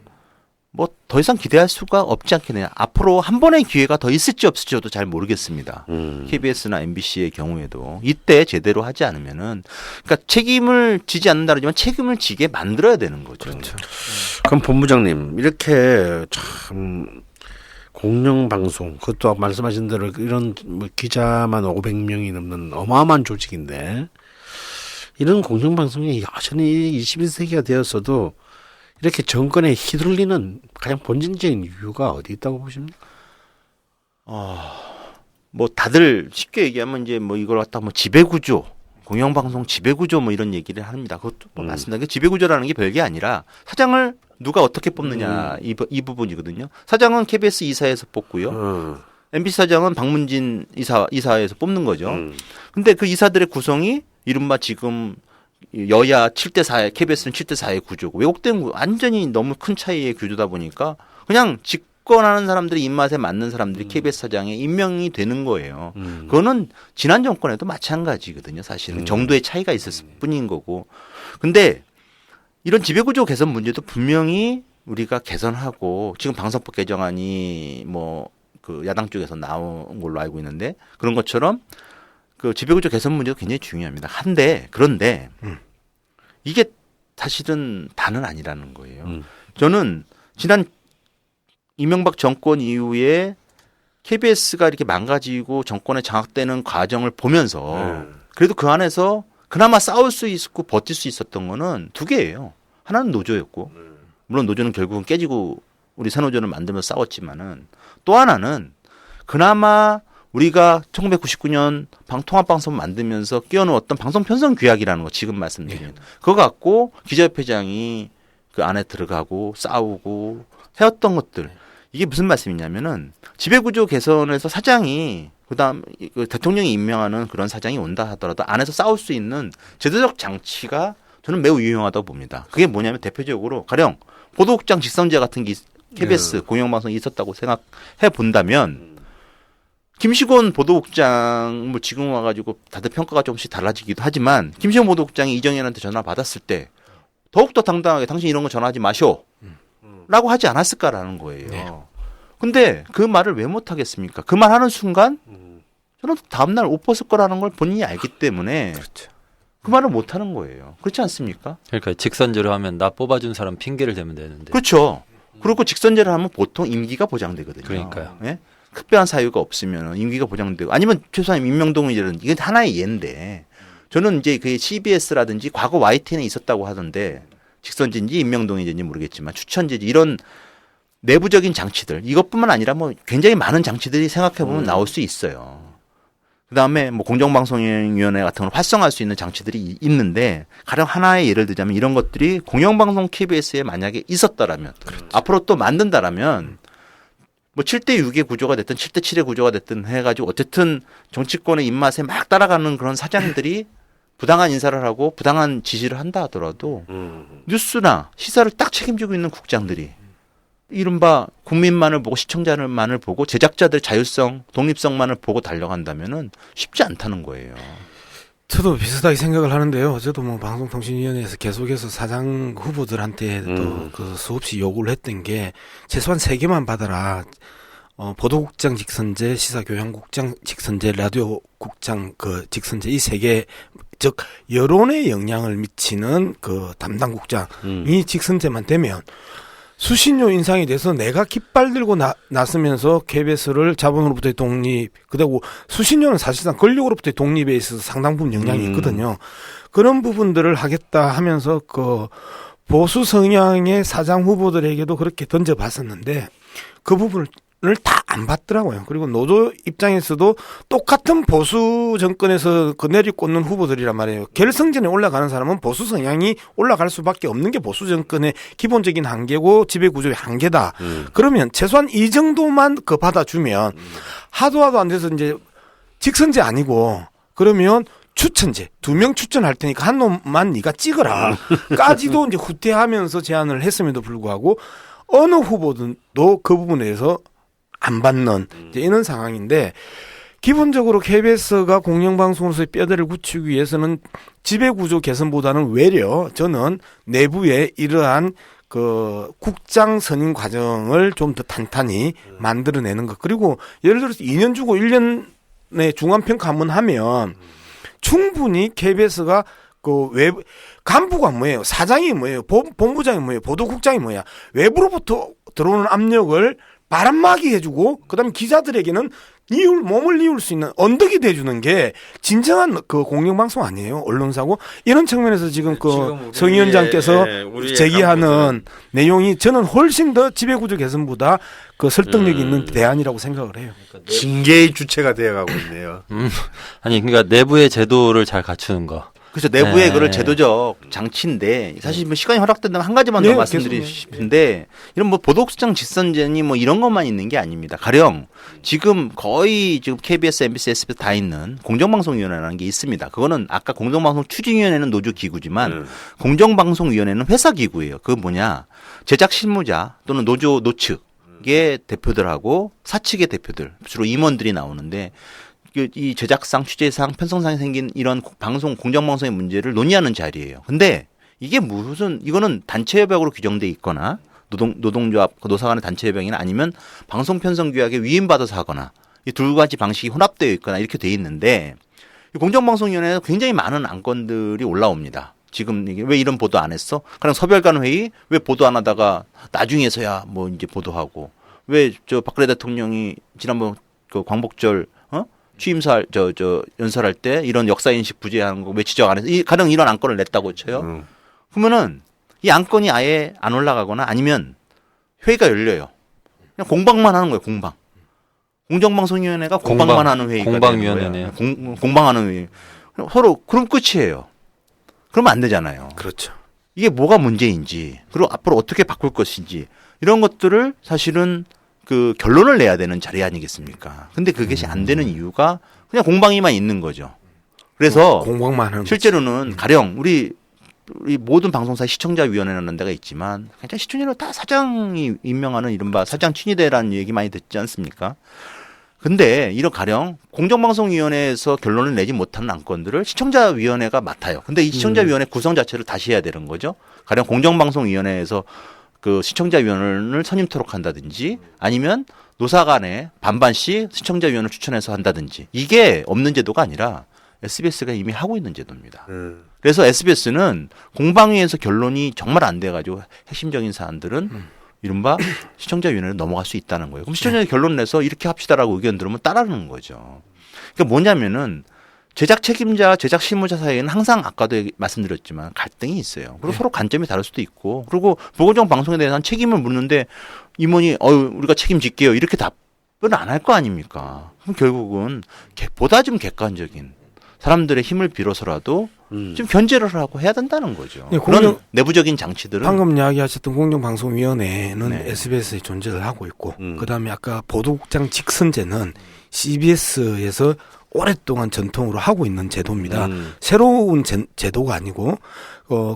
뭐 더 이상 기대할 수가 없지 않겠네요. 앞으로 한 번의 기회가 더 있을지 없을지도 잘 모르겠습니다. KBS나 MBC의 경우에도 이때 제대로 하지 않으면은 그러니까 책임을 지지 않는다 그러지만 책임을 지게 만들어야 되는 거죠. 그렇죠. 그럼 본부장님 이렇게 참 공영방송 그것도 말씀하신 대로 이런 뭐 기자만 500명이 넘는 어마어마한 조직인데 이런 공영방송이 여전히 21세기가 되었어도 이렇게 정권에 휘둘리는 가장 본질적인 이유가 어디 있다고 보십니까? 뭐 다들 쉽게 얘기하면 이제 뭐 이걸 갖다 뭐 지배구조, 공영방송 지배구조 뭐 이런 얘기를 합니다. 그것도 뭐 맞습니다. 그 지배구조라는 게 별게 아니라 사장을 누가 어떻게 뽑느냐 이 부분이거든요. 사장은 KBS 이사에서 뽑고요. MBC 사장은 박문진 이사에서 뽑는 거죠. 근데 그 이사들의 구성이 이른바 지금 여야 7대4의 KBS는 7대4의 구조고 왜곡된 완전히 너무 큰 차이의 구조다 보니까 그냥 집권하는 사람들의 입맛에 맞는 사람들이 KBS 사장에 임명이 되는 거예요. 그거는 지난 정권에도 마찬가지거든요. 사실은 정도의 차이가 있었을 뿐인 거고. 근데 이런 지배구조 개선 문제도 분명히 우리가 개선하고 지금 방송법 개정안이 뭐 그 야당 쪽에서 나온 걸로 알고 있는데 그런 것처럼 그 지배구조 개선 문제도 굉장히 중요합니다. 그런데 이게 사실은 다는 아니라는 거예요. 저는 지난 이명박 정권 이후에 KBS가 이렇게 망가지고 정권에 장악되는 과정을 보면서 그래도 그 안에서 그나마 싸울 수 있고 버틸 수 있었던 거는 두 개예요. 하나는 노조였고 물론 노조는 결국은 깨지고 우리 새 노조를 만들면서 싸웠지만은 또 하나는 그나마 우리가 1999년 통합방송 만들면서 끼워넣었던 방송 편성 규약이라는 거 지금 말씀드리면 그거 갖고 기자협회장이 그 안에 들어가고 싸우고 해왔던 것들 이게 무슨 말씀이냐면은 지배구조 개선에서 사장이 그다음 그 대통령이 임명하는 그런 사장이 온다 하더라도 안에서 싸울 수 있는 제도적 장치가 저는 매우 유용하다고 봅니다. 그게 뭐냐면 대표적으로 가령 보도국장 직선제 같은 게 KBS 공영방송이 있었다고 생각해 본다면 김시곤 보도국장 뭐 지금 와가지고 다들 평가가 조금씩 달라지기도 하지만 김시곤 보도국장이 이정현한테 전화 받았을 때 더욱더 당당하게 당신 이런 거 전화하지 마쇼 라고 하지 않았을까라는 거예요. 네. 근데 그 말을 왜 못하겠습니까? 그 말 하는 순간 저는 다음날 옷 벗을 거라는 걸 본인이 알기 때문에 그렇죠. 그 말을 못하는 거예요. 그렇지 않습니까? 그러니까 직선제로 하면 나 뽑아준 사람 핑계를 대면 되는데. 그렇죠. 그리고 직선제를 하면 보통 임기가 보장되거든요. 그러니까요. 예? 특별한 사유가 없으면 임기가 보장되고 아니면 최소한 임명동의라는 이게 하나의 예인데 저는 이제 그 CBS라든지 과거 YTN에 있었다고 하던데 직선제인지 임명동의제인지 모르겠지만 추천제지 이런 내부적인 장치들 이것뿐만 아니라 뭐 굉장히 많은 장치들이 생각해 보면 나올 수 있어요. 그다음에 뭐 공정방송위원회 같은 걸 활성화할 수 있는 장치들이 있는데 가령 하나의 예를 들자면 이런 것들이 공영방송 KBS에 만약에 있었다라면 앞으로 또 만든다라면 뭐 7대 6의 구조가 됐든 7대 7의 구조가 됐든 해가지고 어쨌든 정치권의 입맛에 막 따라가는 그런 사장들이 부당한 인사를 하고 부당한 지시를 한다 하더라도 뉴스나 시사를 딱 책임지고 있는 국장들이 이른바 국민만을 보고 시청자만을 보고 제작자들 자율성, 독립성만을 보고 달려간다면은 쉽지 않다는 거예요. 저도 비슷하게 생각을 하는데요. 저도 뭐 방송통신위원회에서 계속해서 사장 후보들한테도 그 수없이 요구를 했던 게 최소한 3개만 받아라. 보도국장 직선제, 시사교양국장 직선제, 라디오국장 그 직선제 이 3개, 즉 여론에 영향을 미치는 그 담당 국장이 직선제만 되면 수신료 인상이 돼서 내가 깃발 들고 나서면서 KBS를 자본으로부터의 독립, 그리고 수신료는 사실상 권력으로부터의 독립에 있어서 상당 부분 영향이 있거든요. 그런 부분들을 하겠다 하면서 그 보수 성향의 사장 후보들에게도 그렇게 던져봤었는데 그 부분을 다 안 받더라고요. 그리고 노조 입장에서도 똑같은 보수 정권에서 그 내리꽂는 후보들이란 말이에요. 결성전에 올라가는 사람은 보수 성향이 올라갈 수밖에 없는 게 보수 정권의 기본적인 한계고 지배구조의 한계다. 그러면 최소한 이 정도만 그 받아주면 하도 안 돼서 이제 직선제 아니고 그러면 추천제 2명 추천할 테니까 한 놈만 네가 찍어라 까지도 이제 후퇴하면서 제안을 했음에도 불구하고 어느 후보도 그 부분에서 안 받는 이제 이런 상황인데 기본적으로 KBS가 공영방송으로서의 뼈대를 굳히기 위해서는 지배구조 개선보다는 외려 저는 내부에 이러한 그 국장 선임 과정을 좀 더 탄탄히 만들어내는 것. 그리고 예를 들어서 2년 주고 1년에 중간평가 한번 하면 충분히 KBS가 그 외부 간부가 뭐예요? 사장이 뭐예요? 본부장이 뭐예요? 보도국장이 뭐야? 외부로부터 들어오는 압력을 바람막이 해주고 그다음에 기자들에게는 몸을 이을 수 있는 언덕이 돼주는 게 진정한 그 공영방송 아니에요? 언론사고 이런 측면에서 지금 그 성 위원장께서 제기하는 내용이 저는 훨씬 더 지배구조 개선보다 그 설득력 있는 대안이라고 생각을 해요. 징계의 주체가 되어가고 있네요. 아니 그러니까 내부의 제도를 잘 갖추는 거. 그래서 내부의 네. 그런 제도적 장치인데 사실 뭐 시간이 허락된다면 한 가지만 더 네, 말씀드리고 계속, 싶은데 이런 뭐 보도국장 직선제니 뭐 이런 것만 있는 게 아닙니다. 가령 지금 거의 지금 KBS, MBC, SBS 다 있는 공정방송위원회라는 게 있습니다. 그거는 아까 공정방송 추진위원회는 노조 기구지만 공정방송위원회는 회사 기구예요. 그건 뭐냐 제작 실무자 또는 노조 노측의 대표들하고 사측의 대표들 주로 임원들이 나오는데 이 제작상, 취재상, 편성상에 생긴 이런 방송, 공정방송의 문제를 논의하는 자리예요. 근데 이게 무슨, 이거는 단체협약으로 규정돼 있거나 노동조합, 노사 간의 단체협약이나 아니면 방송편성규약에 위임받아서 하거나 이 두 가지 방식이 혼합되어 있거나 이렇게 돼 있는데 공정방송위원회에 굉장히 많은 안건들이 올라옵니다. 지금 이게 왜 이런 보도 안 했어? 그냥 서별관 회의 왜 보도 안 하다가 나중에서야 뭐 이제 보도하고 왜 저 박근혜 대통령이 지난번 그 광복절 취임사 연설할 때 이런 역사인식 부재하는 거 왜 지적 안 해서 가령 이런 안건을 냈다고 쳐요. 그러면은 이 안건이 아예 안 올라가거나 아니면 회의가 열려요. 그냥 공방만 하는 거예요. 공방. 공정방송위원회가 공방만 하는 회의가 공방위원회네요. 공방하는 회의. 서로 그럼 끝이에요. 그러면 안 되잖아요. 그렇죠. 이게 뭐가 문제인지 그리고 앞으로 어떻게 바꿀 것인지 이런 것들을 사실은 그 결론을 내야 되는 자리 아니겠습니까? 근데 그것이 안 되는 이유가 그냥 공방이만 있는 거죠. 그래서 공방만 하는 실제로는 가령 우리 우리 모든 방송사 시청자위원회라는 데가 있지만 그냥 시청자로 다 사장이 임명하는 이른바 사장 친위대라는 얘기 많이 듣지 않습니까? 근데 이런 가령 공정방송위원회에서 결론을 내지 못하는 안건들을 시청자위원회가 맡아요. 근데 이 시청자위원회 구성 자체를 다시 해야 되는 거죠. 가령 공정방송위원회에서 그 시청자위원을 선임토록 한다든지 아니면 노사 간에 반반씩 시청자위원을 추천해서 한다든지 이게 없는 제도가 아니라 SBS가 이미 하고 있는 제도입니다. 그래서 SBS는 공방위에서 결론이 정말 안 돼가지고 핵심적인 사안들은 이른바 시청자위원회로 넘어갈 수 있다는 거예요. 그럼 시청자위원회 결론 내서 이렇게 합시다라고 의견 들으면 따르는 거죠. 그러니까 뭐냐면은 제작 책임자, 제작 실무자 사이에는 항상 아까도 말씀드렸지만 갈등이 있어요. 그리고 서로 관점이 다를 수도 있고 그리고 불공정 방송에 대해서는 책임을 묻는데 임원이 우리가 책임질게요 이렇게 답은 안 할 거 아닙니까? 그럼 결국은 보다 좀 객관적인 사람들의 힘을 빌어서라도 좀 견제를 하고 해야 된다는 거죠. 네, 그런 내부적인 장치들은 방금 이야기하셨던 공정방송위원회는 네. SBS에 존재를 하고 있고 그다음에 아까 보도국장 직선제는 CBS에서 오랫동안 전통으로 하고 있는 제도입니다. 새로운 제도가 아니고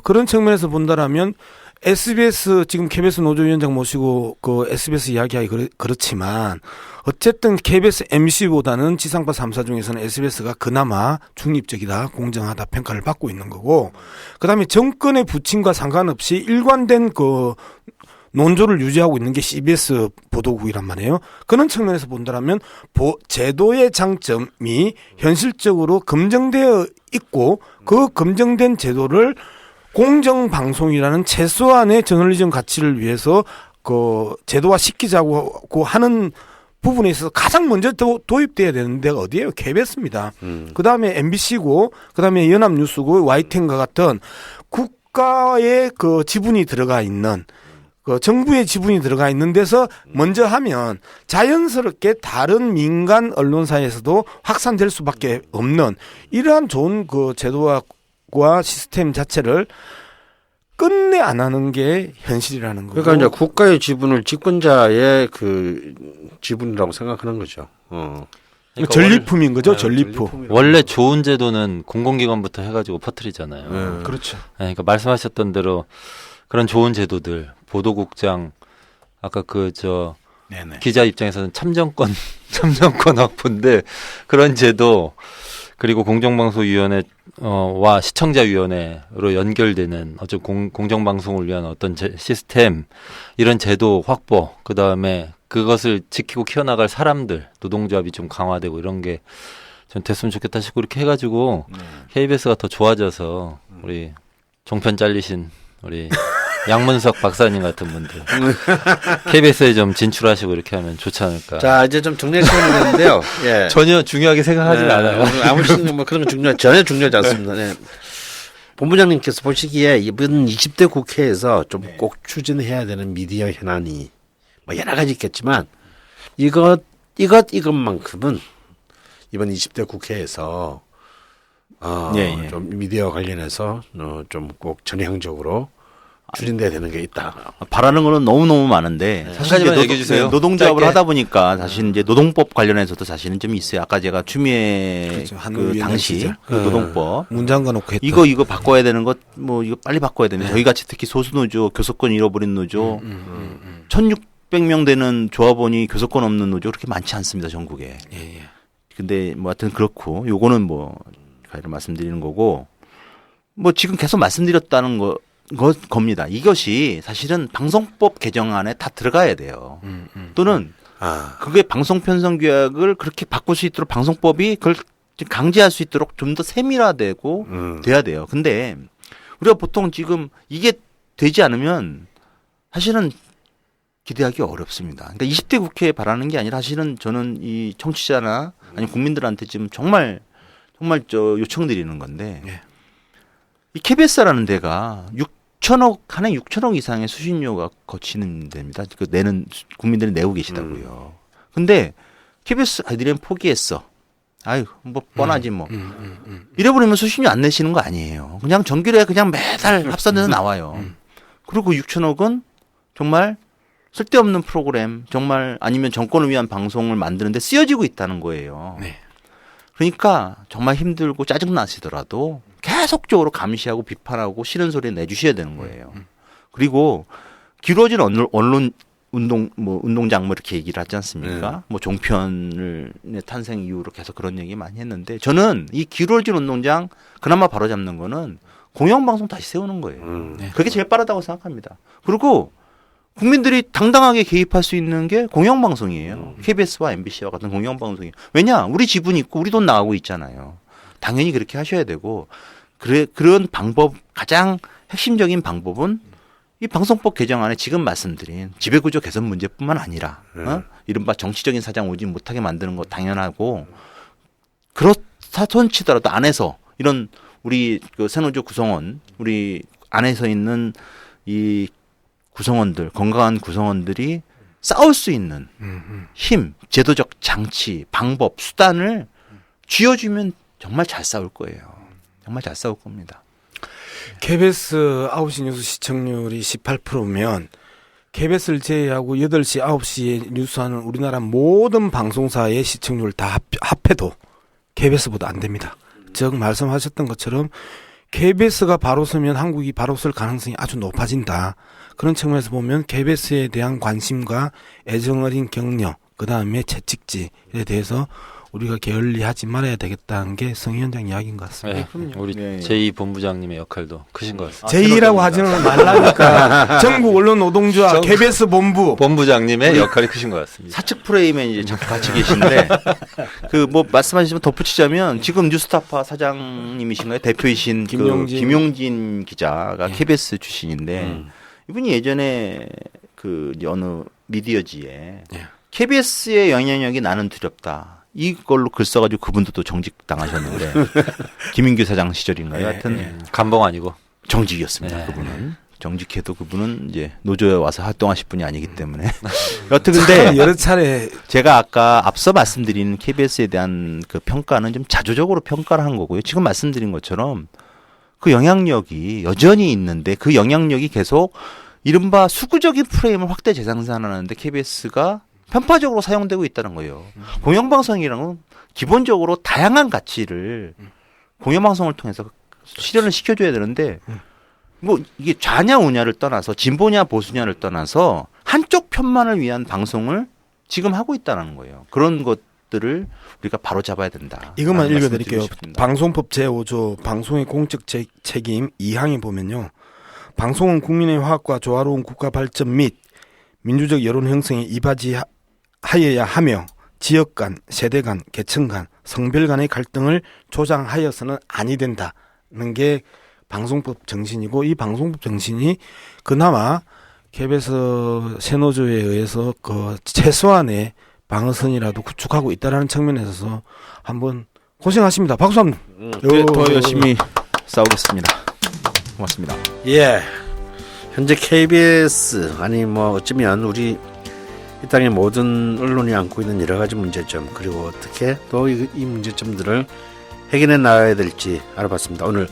그런 측면에서 본다라면 SBS 지금 KBS 노조위원장 모시고 그 SBS 이야기하기 그렇지만 어쨌든 KBS MC보다는 지상파 3사 중에서는 SBS가 그나마 중립적이다, 공정하다 평가를 받고 있는 거고 그다음에 정권의 부침과 상관없이 일관된 그 논조를 유지하고 있는 게 CBS 보도국이란 말이에요. 그런 측면에서 본다면 제도의 장점이 현실적으로 검증되어 있고 그 검증된 제도를 공정방송이라는 최소한의 저널리즘 가치를 위해서 그 제도화 시키자고 하는 부분에 있어서 가장 먼저 도입돼야 되는 데가 어디예요? KBS입니다. 그 다음에 MBC고, 그 다음에 연합뉴스고, YTN과 같은 국가의 그 지분이 들어가 있는 그 정부의 지분이 들어가 있는 데서 먼저 하면 자연스럽게 다른 민간 언론사에서도 확산될 수밖에 없는 이러한 좋은 그 제도와 시스템 자체를 끝내 안 하는 게 현실이라는 거고. 그러니까 이제 국가의 지분을 집권자의 그 지분이라고 생각하는 거죠. 그러니까 전리품인 거죠, 전리품. 원래 좋은 제도는 공공기관부터 해가지고 퍼뜨리잖아요. 그렇죠. 그러니까 말씀하셨던 대로 그런 좋은 제도들, 보도국장, 아까 네네. 기자 입장에서는 참정권 확보인데 그런 제도 그리고 공정방송위원회 와 시청자위원회로 연결되는 공정방송을 위한 어떤 시스템 이런 제도 확보 그다음에 그것을 지키고 키워나갈 사람들 노동조합이 좀 강화되고 이런 게 좀 됐으면 좋겠다 싶고 이렇게 해가지고 KBS가 더 좋아져서 우리 종편 잘리신 우리 양문석 박사님 같은 분들 KBS에 좀 진출하시고 이렇게 하면 좋지 않을까. 자 이제 좀 정리할 시간이 됐는데요. 예. 전혀 중요하게 생각하지 않아요. 아무튼 뭐 그런 거 전혀 중요하지 않습니다. 네. 본부장님께서 보시기에 이번 20대 국회에서 좀 꼭 추진해야 되는 미디어 현안이 뭐 여러 가지 있겠지만 이것만큼은 이번 20대 국회에서 좀 미디어 관련해서 좀 꼭 전향적으로 추진돼야 되는 게 있다. 바라는 거는 너무너무 많은데 사실 이제 얘기해 주세요. 노동조합을 짧게. 하다 보니까 사실 이제 노동법 관련해서도 사실은 좀 있어요. 아까 제가 추미애 그렇죠. 그 한국위원장 당시 시절. 그 노동법 문 잠가놓고 했던. 이거 바꿔야 되는 것 뭐 이거 빨리 바꿔야 되는 저희 같이 특히 소수노조 교섭권 잃어버린 노조 1,600명 되는 조합원이 교섭권 없는 노조 그렇게 많지 않습니다 전국에. 예. 근데 뭐 하여튼 그렇고 요거는 뭐 가이를 말씀드리는 거고 뭐 지금 계속 말씀드렸다는 겁니다. 이것이 사실은 방송법 개정안에 다 들어가야 돼요. 또는 그게 방송 편성 규약을 그렇게 바꿀 수 있도록 방송법이 그걸 강제할 수 있도록 좀 더 세밀화되고 돼야 돼요. 근데 우리가 보통 지금 이게 되지 않으면 사실은 기대하기 어렵습니다. 그러니까 20대 국회에 바라는 게 아니라 사실은 저는 이 청취자나 아니 국민들한테 지금 정말 요청드리는 건데 이 KBS라는 데가 6천억 한 해 6천억 이상의 수신료가 거치는 데입니다. 그 내는 국민들이 내고 계시다고요. 근데 KBS 아이들은 포기했어. 아유 뭐 뻔하지 뭐. 이래버리면 수신료 안 내시는 거 아니에요. 그냥 정규래 그냥 매달 합산돼서 나와요. 그리고 6천억은 정말 쓸데없는 프로그램 정말 아니면 정권을 위한 방송을 만드는데 쓰여지고 있다는 거예요. 네. 그러니까 정말 힘들고 짜증나시더라도 계속적으로 감시하고 비판하고 싫은 소리 내주셔야 되는 거예요. 그리고 기울어진 언론 운동장 뭐 이렇게 얘기를 하지 않습니까? 뭐 종편을 탄생 이후로 계속 그런 얘기 많이 했는데 저는 이 기울어진 운동장 그나마 바로잡는 거는 공영방송 다시 세우는 거예요. 그게 제일 빠르다고 생각합니다. 그리고 국민들이 당당하게 개입할 수 있는 게 공영방송이에요. KBS와 MBC와 같은 공영방송이에요. 왜냐? 우리 지분 있고 우리 돈 나가고 있잖아요. 당연히 그렇게 하셔야 되고 그런 방법 가장 핵심적인 방법은 이 방송법 개정안에 지금 말씀드린 지배구조 개선 문제뿐만 아니라 이른바 정치적인 사장 오지 못하게 만드는 거 당연하고 그렇다 손치더라도 안에서 이런 우리 그 새노조 구성원 우리 안에서 있는 이 구성원들 건강한 구성원들이 싸울 수 있는 힘, 제도적 장치, 방법, 수단을 쥐어주면 정말 잘 싸울 거예요. 정말 잘 싸울 겁니다. KBS 9시 뉴스 시청률이 18%면 KBS를 제외하고 8시, 9시에 뉴스하는 우리나라 모든 방송사의 시청률을 다 합해도 KBS보다 안 됩니다. 즉 말씀하셨던 것처럼 KBS가 바로 서면 한국이 바로 설 가능성이 아주 높아진다. 그런 측면에서 보면 KBS에 대한 관심과 애정어린 격려, 그다음에 채찍질에 대해서 우리가 게을리하지 말아야 되겠다는 게 성 위원장 이야기인 것 같습니다. 네, 우리 네. 제2본부장님의 역할도 크신 것 같습니다. 제2라고 하지는 말라니까. 전국 언론 노동조합 KBS 본부. 본부장님의 역할이 크신 것 같습니다. 사측 프레임에 이제 자꾸 같이 계신데 그 뭐 말씀하시면 덧붙이자면 지금 뉴스타파 사장님이신가요? 대표이신 김용진 기자가 KBS 출신인데 이분이 예전에 그 어느 미디어지에 KBS의 영향력이 나는 두렵다. 이걸로 글 써가지고 그분도 또 정직 당하셨는데 김인규 사장 시절인가요? 하여튼 감봉 아니고 정직이었습니다. 그분은 정직해도 그분은 이제 노조에 와서 활동하실 분이 아니기 때문에 여튼 근데 여러 차례 제가 아까 앞서 말씀드린 KBS에 대한 그 평가는 좀 자조적으로 평가를 한 거고요. 지금 말씀드린 것처럼 그 영향력이 여전히 있는데 그 영향력이 계속 이른바 수구적인 프레임을 확대 재생산하는데 KBS가 편파적으로 사용되고 있다는 거예요. 공영방송이라는 건 기본적으로 다양한 가치를 공영방송을 통해서 실현을 시켜줘야 되는데 뭐 이게 좌냐 우냐를 떠나서 진보냐 보수냐를 떠나서 한쪽 편만을 위한 방송을 지금 하고 있다는 거예요. 그런 것들을 우리가 바로 잡아야 된다. 이것만 읽어드릴게요. 방송법 제5조 방송의 공적 책임 2항에 보면요. 방송은 국민의 화합과 조화로운 국가 발전 및 민주적 여론 형성에 이바지하여야 하며 지역 간, 세대 간, 계층 간, 성별 간의 갈등을 조장하여서는 아니 된다는 게 방송법 정신이고 이 방송법 정신이 그나마 KBS 새노조에 의해서 그 최소한의 방어선이라도 구축하고 있다는 측면에서 한번 고생하십니다. 박수 한번. 더 열심히 싸우겠습니다. 고맙습니다. 예. 현재 KBS 아니 뭐 어쩌면 우리 이 땅의 모든 언론이 안고 있는 여러 가지 문제점 그리고 어떻게 또 이 문제점들을 해결해 나가야 될지 알아봤습니다. 오늘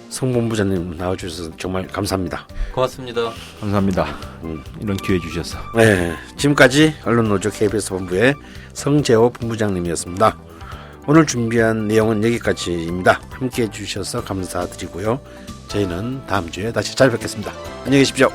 성 본부장님 나와주셔서 정말 감사합니다. 고맙습니다. 감사합니다. 이런 기회 주셔서. 네, 지금까지 언론노조 KBS 본부의 성재호 본부장님이었습니다. 오늘 준비한 내용은 여기까지입니다. 함께해 주셔서 감사드리고요. 저희는 다음 주에 다시 찾아뵙겠습니다. 안녕히 계십시오.